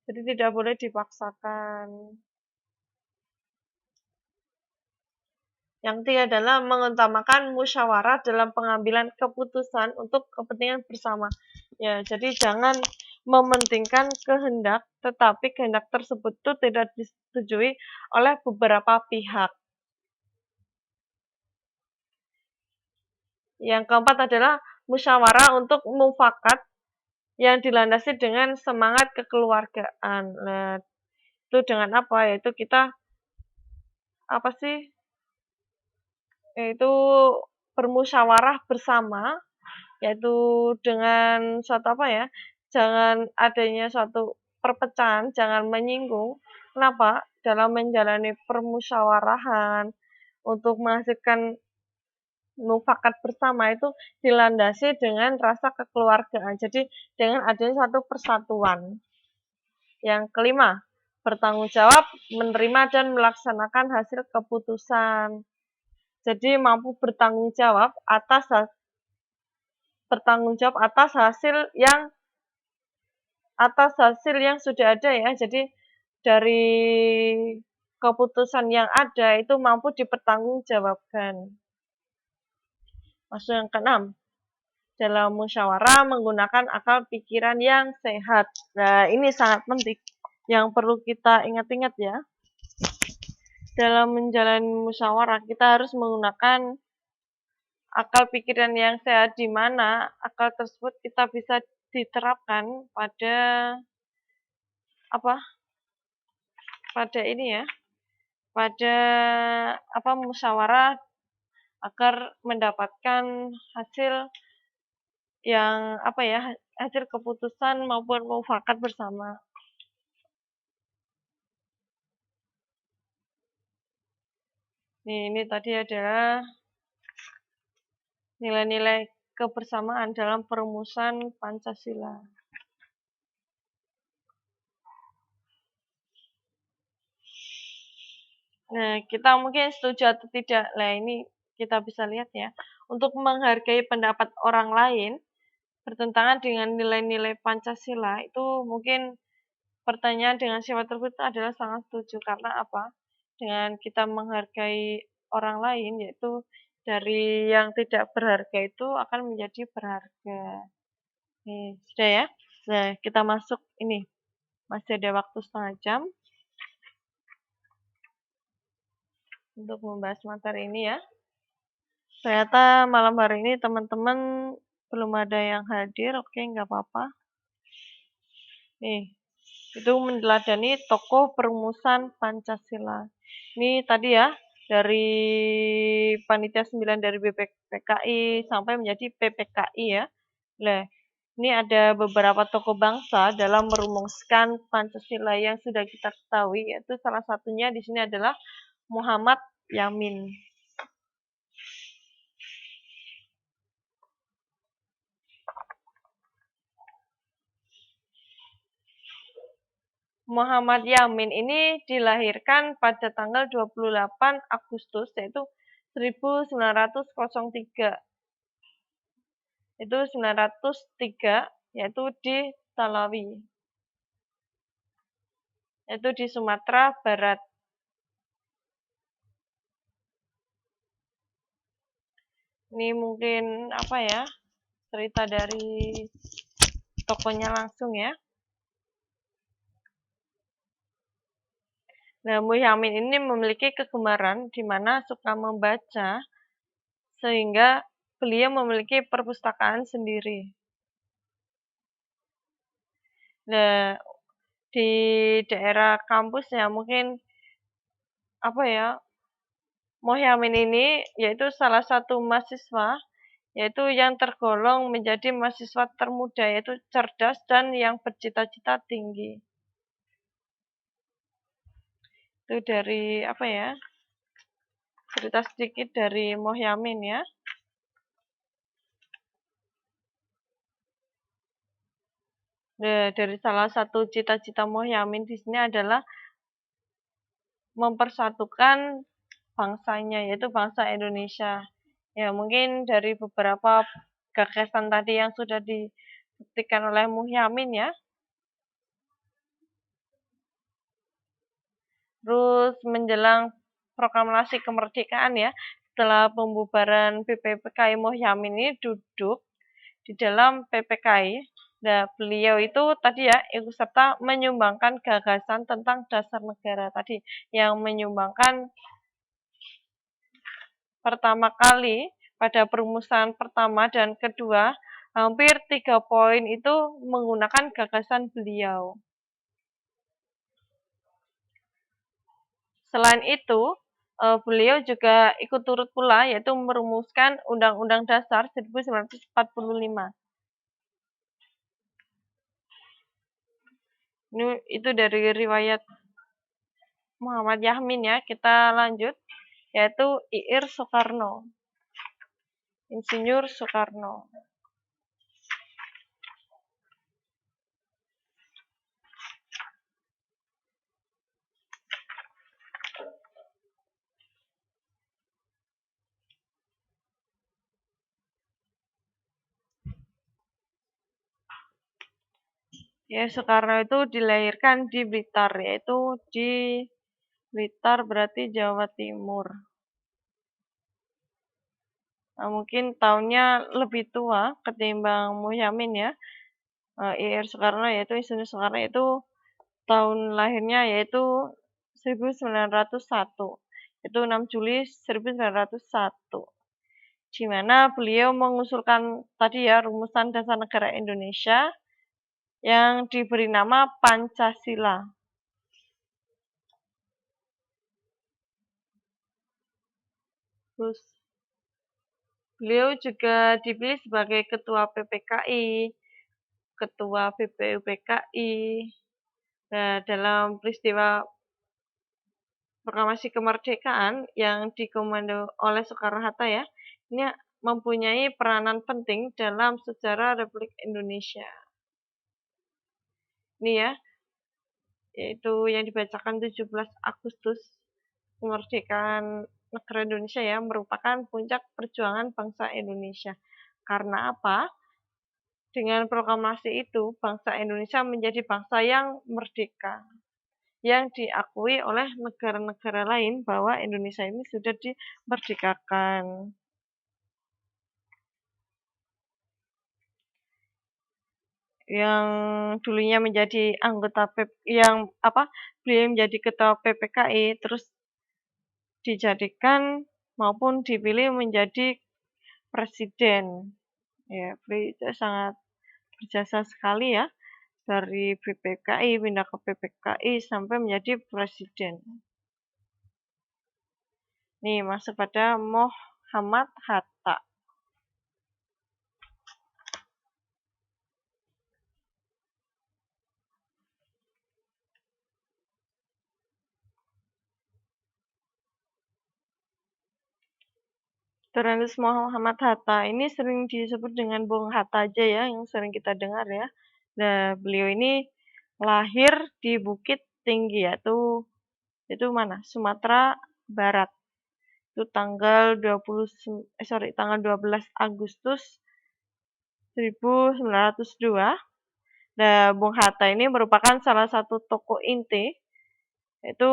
Speaker 1: Jadi tidak boleh dipaksakan. Yang ketiga adalah mengutamakan musyawarah dalam pengambilan keputusan untuk kepentingan bersama. Ya, jadi jangan mementingkan kehendak, tetapi kehendak tersebut itu tidak disetujui oleh beberapa pihak. Yang keempat adalah musyawarah untuk mufakat yang dilandasi dengan semangat kekeluargaan. Nah, itu dengan apa? Yaitu kita yaitu bermusyawarah bersama, yaitu dengan jangan adanya suatu perpecahan, jangan menyinggung. Kenapa? Dalam menjalani permusyawarahan untuk menghasilkan mufakat bersama itu dilandasi dengan rasa kekeluargaan. Jadi dengan adanya satu persatuan. Yang kelima, bertanggung jawab, menerima dan melaksanakan hasil keputusan. Jadi mampu bertanggung jawab atas hasil yang sudah ada ya. Jadi dari keputusan yang ada itu mampu dipertanggungjawabkan. Masuk yang keenam, dalam musyawarah menggunakan akal pikiran yang sehat. Nah, ini sangat penting yang perlu kita ingat-ingat ya. Dalam menjalani musyawarah kita harus menggunakan akal pikiran yang sehat, di mana akal tersebut kita bisa diterapkan pada musyawarah agar mendapatkan hasil yang hasil keputusan maupun mufakat bersama. Ini tadi adalah nilai-nilai kebersamaan dalam perumusan Pancasila. Nah, kita mungkin setuju atau tidak. Nah, ini kita bisa lihat ya. Untuk menghargai pendapat orang lain bertentangan dengan nilai-nilai Pancasila, itu mungkin pertanyaan dengan sifat tersebut adalah sangat setuju. Karena apa? Dengan kita menghargai orang lain, yaitu dari yang tidak berharga itu akan menjadi berharga. Nih, sudah ya? Nah, kita masuk ini. Masih ada waktu setengah jam untuk membahas materi ini ya. Ternyata malam hari ini teman-teman belum ada yang hadir, oke, nggak apa-apa. Nih, itu meneladani tokoh perumusan Pancasila. Ini tadi ya, dari Panitia 9 dari BPKI sampai menjadi PPKI ya. Nah, ini ada beberapa tokoh bangsa dalam merumuskan Pancasila yang sudah kita ketahui, yaitu salah satunya di sini adalah Muhammad Yamin. Muhammad Yamin ini dilahirkan pada tanggal 28 Agustus yaitu 1903. Itu 903 yaitu di Talawi. Itu di Sumatera Barat. Ini mungkin cerita dari tokonya langsung ya. Nah, Muhyamin ini memiliki kegemaran di mana suka membaca, sehingga beliau memiliki perpustakaan sendiri. Nah, di daerah kampusnya mungkin Muhyamin ini yaitu salah satu mahasiswa yaitu yang tergolong menjadi mahasiswa termuda, yaitu cerdas dan yang bercita-cita tinggi. Itu dari apa ya? Cerita sedikit dari Mohyamin ya. Nah, dari salah satu cita-cita Mohyamin di sini adalah mempersatukan bangsanya, yaitu bangsa Indonesia. Ya, mungkin dari beberapa gagasan tadi yang sudah dibuktikan oleh Mohyamin ya. Terus menjelang proklamasi kemerdekaan ya, setelah pembubaran BPPKI Mohyamin ini duduk di dalam PPKI. Nah, beliau itu tadi ya ikut serta menyumbangkan gagasan tentang dasar negara tadi, yang menyumbangkan pertama kali pada perumusan pertama dan kedua, hampir 3 poin itu menggunakan gagasan beliau. Selain itu, beliau juga ikut turut pula yaitu merumuskan Undang-Undang Dasar 1945. Ini itu dari riwayat Muhammad Yahmin ya. Kita lanjut, yaitu Ir Soekarno. Insinyur Soekarno. Ya, Soekarno itu dilahirkan di Blitar, yaitu di Blitar berarti Jawa Timur. Nah, mungkin tahunnya lebih tua ketimbang Mohyamin ya. Ir Soekarno yaitu Insinyur Soekarno itu tahun lahirnya yaitu 1901. Itu 6 Juli 1901. Di mana beliau mengusulkan tadi ya rumusan dasar negara Indonesia yang diberi nama Pancasila. Terus beliau juga dipilih sebagai ketua PPKI, ketua BPUPKI. Nah, dalam peristiwa proklamasi kemerdekaan yang dikomando oleh Soekarno-Hatta ya, ini mempunyai peranan penting dalam sejarah Republik Indonesia. Ini ya, yaitu yang dibacakan 17 Agustus, kemerdekaan negara Indonesia ya, merupakan puncak perjuangan bangsa Indonesia. Karena apa? Dengan proklamasi itu, bangsa Indonesia menjadi bangsa yang merdeka, yang diakui oleh negara-negara lain bahwa Indonesia ini sudah dimerdekakan. Yang dulunya menjadi anggota beliau menjadi ketua PPKI, terus dijadikan maupun dipilih menjadi presiden. Ya, beliau sangat berjasa sekali ya, dari PPKI pindah ke PPKI sampai menjadi presiden. Nih, masuk pada Muhammad Hatta. Terus Muhammad Hatta ini sering disebut dengan Bung Hatta aja ya, yang sering kita dengar ya. Nah, beliau ini lahir di Bukit Tinggi itu mana? Sumatera Barat. Itu tanggal 12 Agustus 1902. Nah, Bung Hatta ini merupakan salah satu tokoh inti, yaitu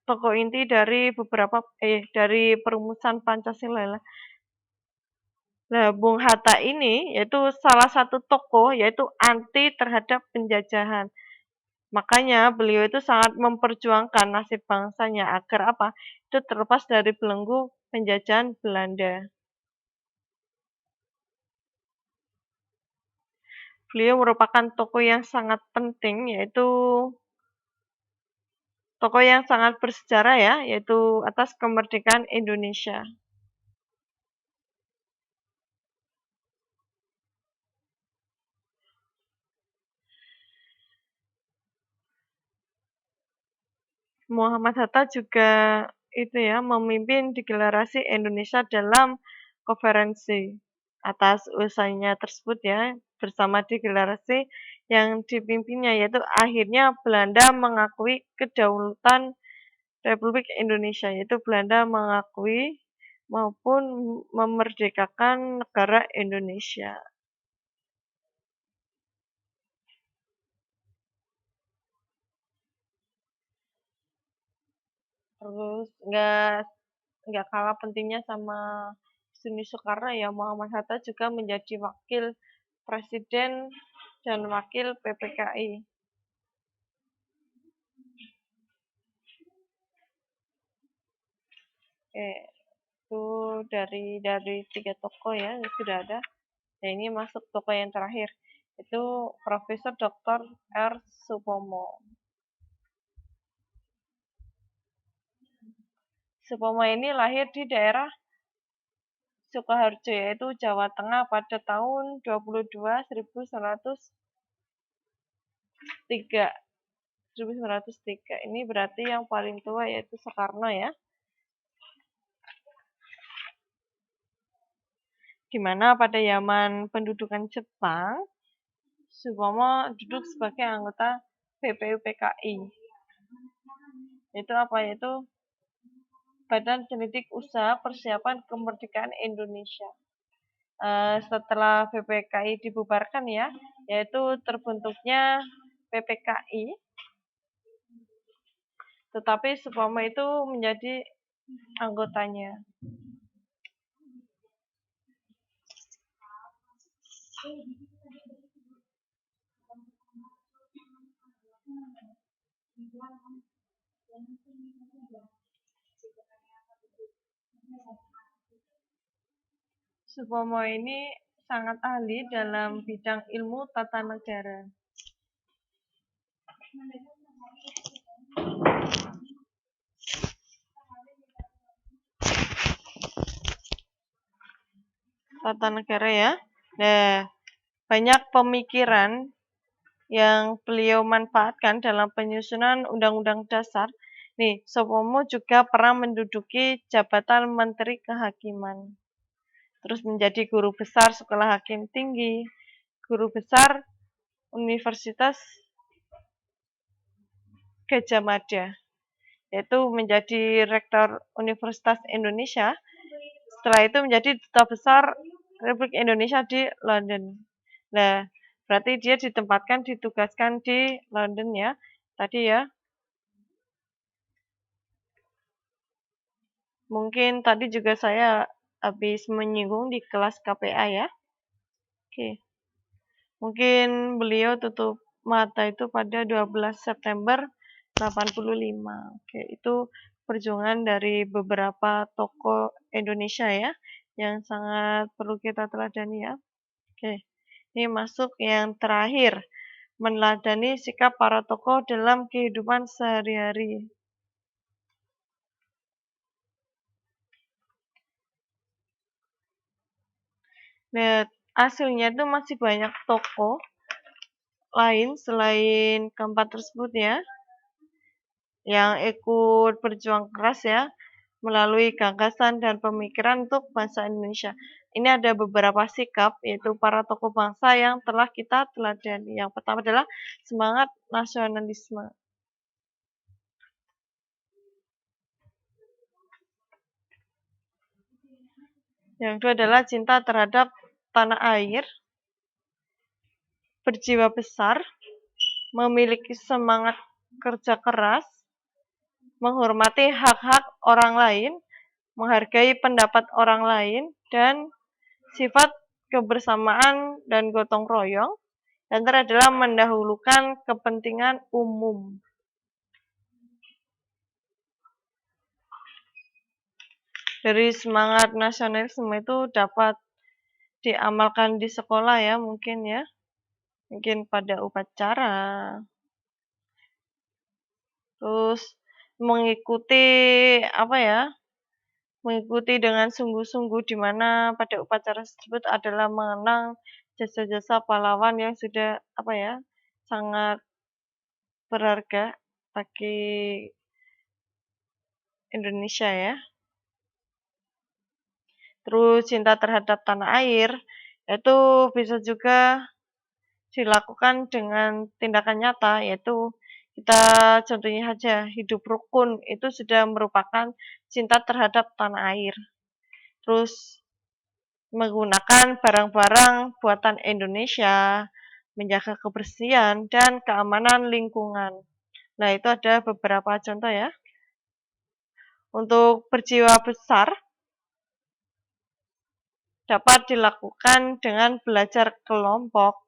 Speaker 1: tokoh inti dari perumusan Pancasila. Nah, Bung Hatta ini yaitu salah satu tokoh yaitu anti terhadap penjajahan. Makanya beliau itu sangat memperjuangkan nasib bangsanya agar apa? Itu terlepas dari belenggu penjajahan Belanda. Beliau merupakan tokoh yang sangat penting, yaitu tokoh yang sangat bersejarah ya, yaitu atas kemerdekaan Indonesia. Muhammad Hatta juga itu ya memimpin deklarasi Indonesia dalam konferensi atas usahanya tersebut ya bersama deklarasi yang dipimpinnya yaitu akhirnya Belanda mengakui kedaulatan Republik Indonesia yaitu Belanda mengakui maupun memerdekakan negara Indonesia. Terus nggak kalah pentingnya sama Suni Soekarno ya Muhammad Hatta juga menjadi wakil presiden dan wakil PPKI. Oke, itu dari tiga tokoh ya yang sudah ada. Nah ini masuk tokoh yang terakhir itu Profesor Dr. R. Supomo. Supomo ini lahir di daerah Sukoharjo yaitu Jawa Tengah pada tahun 1903. Ini berarti yang paling tua yaitu Soekarno ya. Di mana pada zaman pendudukan Jepang, Supomo duduk sebagai anggota BPUPKI. Itu apa? Yaitu Badan Penyelidik Usaha Persiapan Kemerdekaan Indonesia. Setelah BPKI dibubarkan ya, yaitu terbentuknya PPKI, tetapi Supomo itu menjadi anggotanya. Supomo ini sangat ahli dalam bidang ilmu tata negara. Tata negara ya. Nah, banyak pemikiran yang beliau manfaatkan dalam penyusunan Undang-Undang Dasar. Nih, Supomo juga pernah menduduki jabatan Menteri Kehakiman. Terus menjadi guru besar Sekolah Hakim Tinggi, guru besar Universitas Gadjah Mada, yaitu menjadi Rektor Universitas Indonesia. Setelah itu menjadi Duta Besar Republik Indonesia di London. Nah, berarti dia ditugaskan di London ya. Tadi ya. Mungkin tadi juga saya habis menyinggung di kelas KPA ya. Oke. Mungkin beliau tutup mata itu pada 12 September 85. Oke, itu perjuangan dari beberapa tokoh Indonesia ya yang sangat perlu kita teladani ya. Oke. Ini masuk yang terakhir, meneladani sikap para tokoh dalam kehidupan sehari-hari. Nah, hasilnya itu masih banyak tokoh lain selain keempat tersebut ya, yang ikut berjuang keras ya, melalui gagasan dan pemikiran untuk bangsa Indonesia. Ini ada beberapa sikap, yaitu para tokoh bangsa yang telah kita teladani. Yang pertama adalah semangat nasionalisme. Yang kedua adalah cinta terhadap tanah air, berjiwa besar, memiliki semangat kerja keras, menghormati hak-hak orang lain, menghargai pendapat orang lain, dan sifat kebersamaan dan gotong royong. Yang terakhir adalah mendahulukan kepentingan umum. Dari semangat nasionalisme itu dapat diamalkan di sekolah ya mungkin ya. Mungkin pada upacara. Terus mengikuti apa ya, mengikuti dengan sungguh-sungguh di mana pada upacara tersebut adalah mengenang jasa-jasa pahlawan yang sudah apa ya, sangat berharga bagi Indonesia ya. Terus cinta terhadap tanah air, itu bisa juga dilakukan dengan tindakan nyata, yaitu kita contohnya saja hidup rukun itu sudah merupakan cinta terhadap tanah air. Terus menggunakan barang-barang buatan Indonesia, menjaga kebersihan dan keamanan lingkungan. Nah, itu ada beberapa contoh ya. Untuk berjiwa besar dapat dilakukan dengan belajar kelompok,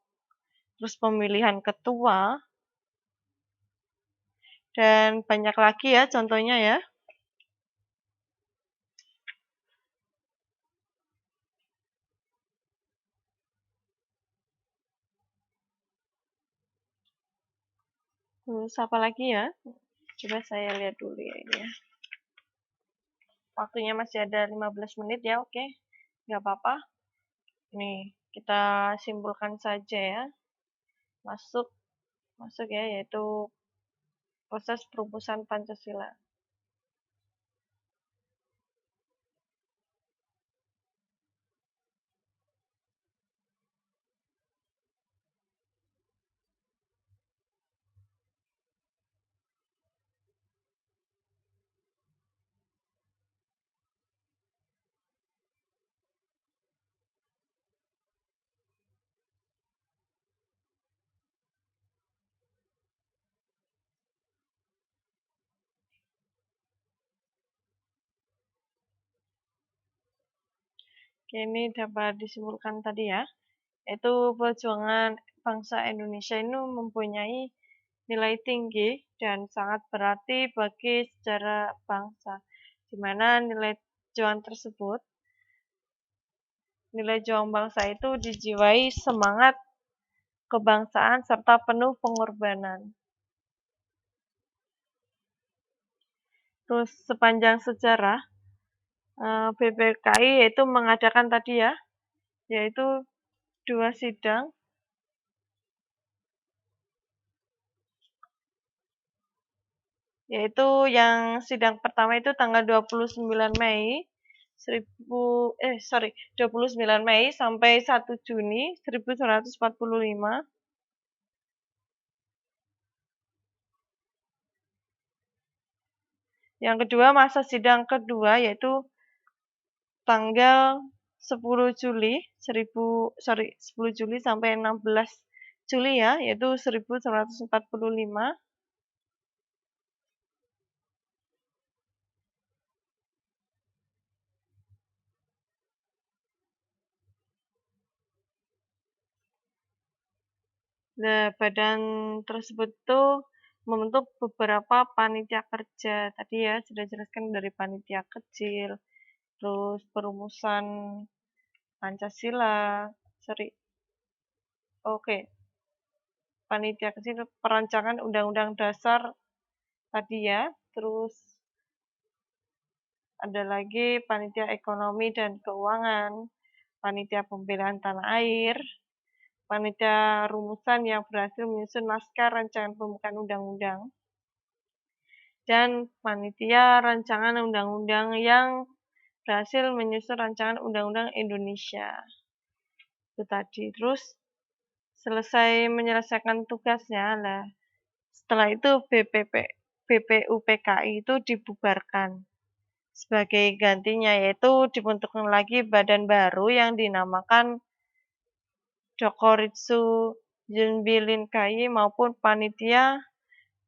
Speaker 1: terus pemilihan ketua, dan banyak lagi ya contohnya ya. Terus apa lagi ya? Coba saya lihat dulu ya ini ya. Waktunya masih ada 15 menit ya, oke. Nggak apa-apa. Nih, kita simpulkan saja ya. Masuk, masuk ya, yaitu proses perumusan Pancasila. Oke, ini dapat disimpulkan tadi ya, yaitu perjuangan bangsa Indonesia ini mempunyai nilai tinggi dan sangat berarti bagi sejarah bangsa, di mana nilai juang bangsa itu dijiwai semangat kebangsaan serta penuh pengorbanan. Terus sepanjang sejarah, BPKI yaitu mengadakan tadi ya, yaitu 2 sidang, yaitu yang sidang pertama itu tanggal 29 Mei 29 Mei sampai 1 Juni 1945. Yang kedua, masa sidang kedua yaitu tanggal 10 Juli 10 Juli sampai 16 Juli ya, yaitu 1945. Nah, badan tersebut tuh membentuk beberapa panitia kerja. Tadi ya sudah jelaskan dari panitia kecil, terus perumusan Pancasila, sorry, oke, panitia kecil perancangan Undang-Undang Dasar tadi ya, terus ada lagi panitia ekonomi dan keuangan, panitia pembelaan tanah air, panitia rumusan yang berhasil menyusun naskah rancangan pembukaan undang-undang, dan panitia rancangan undang-undang yang berhasil menyusun rancangan undang-undang Indonesia. Itu tadi. Terus selesai menyelesaikan tugasnya lah. Setelah itu BPUPKI itu dibubarkan. Sebagai gantinya yaitu dibentukkan lagi badan baru yang dinamakan Djokoritsu Junbilinkai maupun Panitia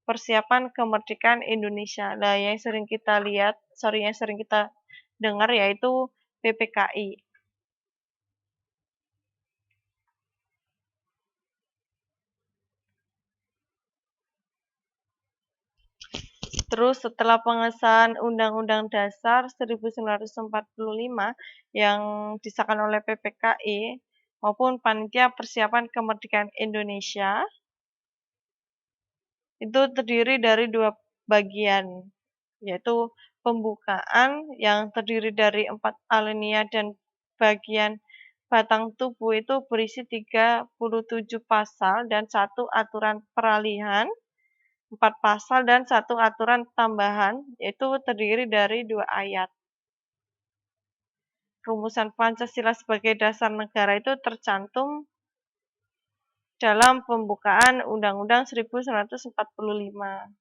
Speaker 1: Persiapan Kemerdekaan Indonesia. Nah, yang sering kita dengar yaitu PPKI. Terus setelah pengesahan Undang-Undang Dasar 1945 yang disahkan oleh PPKI maupun Panitia Persiapan Kemerdekaan Indonesia, itu terdiri dari 2 bagian. yaitu pembukaan yang terdiri dari 4 alinea dan bagian batang tubuh itu berisi 37 pasal dan 1 aturan peralihan, 4 pasal dan 1 aturan tambahan, yaitu terdiri dari 2 ayat. Rumusan Pancasila sebagai dasar negara itu tercantum dalam pembukaan Undang-Undang 1945.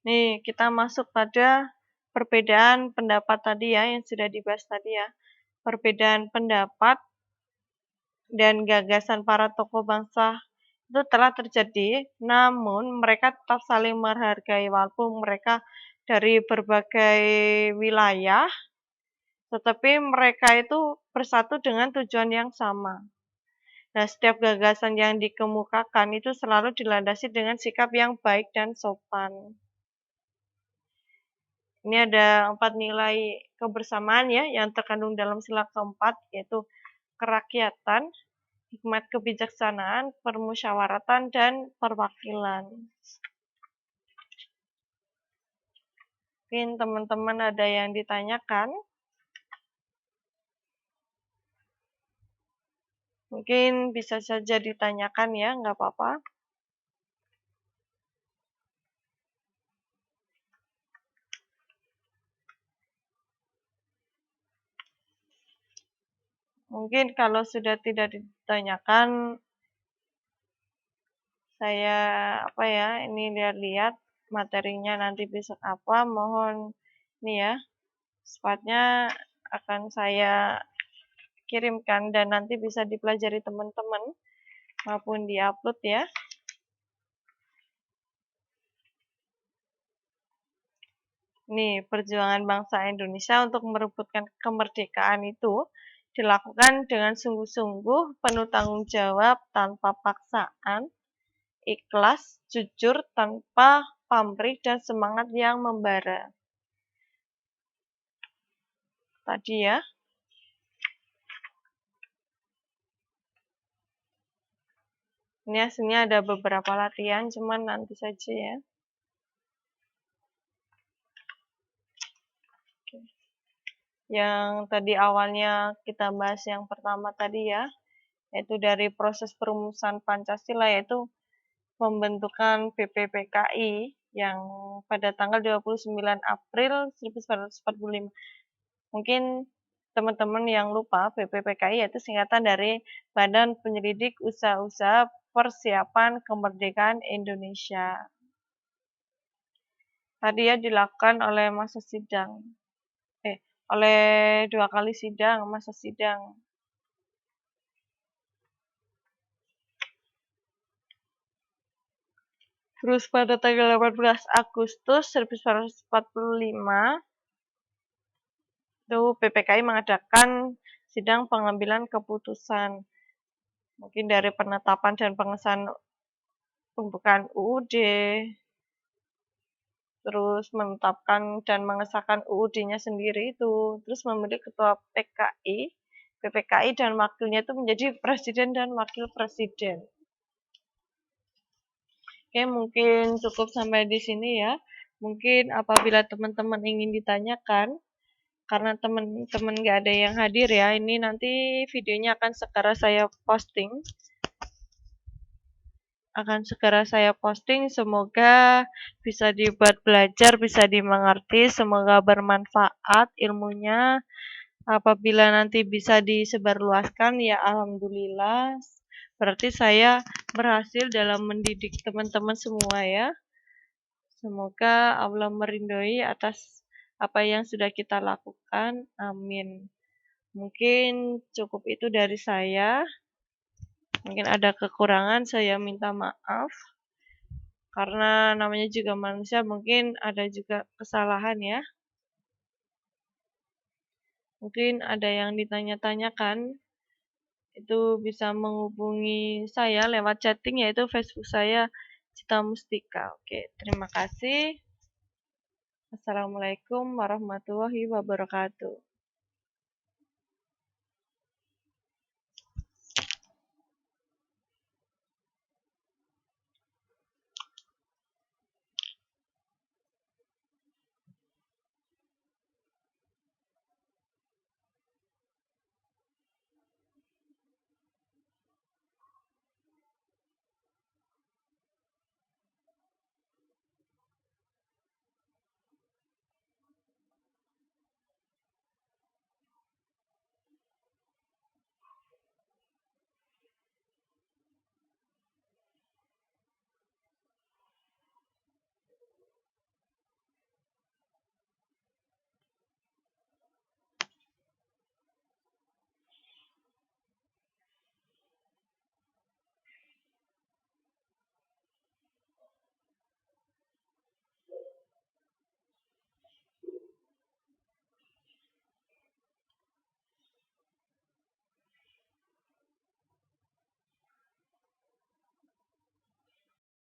Speaker 1: Nih, kita masuk pada perbedaan pendapat tadi ya, yang sudah dibahas tadi ya. Perbedaan pendapat dan gagasan para tokoh bangsa itu telah terjadi, namun mereka tetap saling menghargai walaupun mereka dari berbagai wilayah, tetapi mereka itu bersatu dengan tujuan yang sama. Nah, setiap gagasan yang dikemukakan itu selalu dilandasi dengan sikap yang baik dan sopan. Ini ada 4 nilai kebersamaan ya yang terkandung dalam sila keempat, yaitu kerakyatan, hikmat kebijaksanaan, permusyawaratan, dan perwakilan. Mungkin teman-teman ada yang ditanyakan? Mungkin bisa saja ditanyakan ya, nggak apa-apa. Mungkin kalau sudah tidak ditanyakan, saya ini lihat-lihat materinya nanti besok apa, mohon nih ya, sepatnya akan saya kirimkan dan nanti bisa dipelajari teman-teman maupun diupload ya. Nih, perjuangan bangsa Indonesia untuk merebutkan kemerdekaan itu dilakukan dengan sungguh-sungguh, penuh tanggung jawab, tanpa paksaan, ikhlas, jujur, tanpa pamrih, dan semangat yang membara. Tadi ya. Ini hasilnya ada beberapa latihan, cuman nanti saja ya. Yang tadi awalnya kita bahas yang pertama tadi ya, yaitu dari proses perumusan Pancasila, yaitu pembentukan BPPKI yang pada tanggal 29 April 1945. Mungkin teman-teman yang lupa, BPPKI yaitu singkatan dari Badan Penyelidik Usaha-Usaha Persiapan Kemerdekaan Indonesia. Tadi ya dilakukan oleh masa sidang. Oleh 2 kali sidang, masa sidang. Terus pada tanggal 18 Agustus 1945, itu PPKI mengadakan sidang pengambilan keputusan. Mungkin dari penetapan dan pengesahan pembukaan UUD, terus menetapkan dan mengesahkan UUD-nya sendiri itu, terus memilih ketua PPKI dan wakilnya itu menjadi presiden dan wakil presiden. Oke, mungkin cukup sampai di sini ya. Mungkin apabila teman-teman ingin ditanyakan, karena teman-teman nggak ada yang hadir ya, ini nanti videonya akan segera saya posting. Semoga bisa dibuat belajar, bisa dimengerti, semoga bermanfaat ilmunya. Apabila nanti bisa disebarluaskan, ya alhamdulillah. Berarti saya berhasil dalam mendidik teman-teman semua ya. Semoga Allah meridhoi atas apa yang sudah kita lakukan. Amin. Mungkin cukup itu dari saya. Mungkin ada kekurangan, saya minta maaf. Karena namanya juga manusia, mungkin ada juga kesalahan ya. Mungkin ada yang ditanya-tanyakan, itu bisa menghubungi saya lewat chatting, yaitu Facebook saya, Cita Mustika. Oke, terima kasih. Assalamualaikum warahmatullahi wabarakatuh.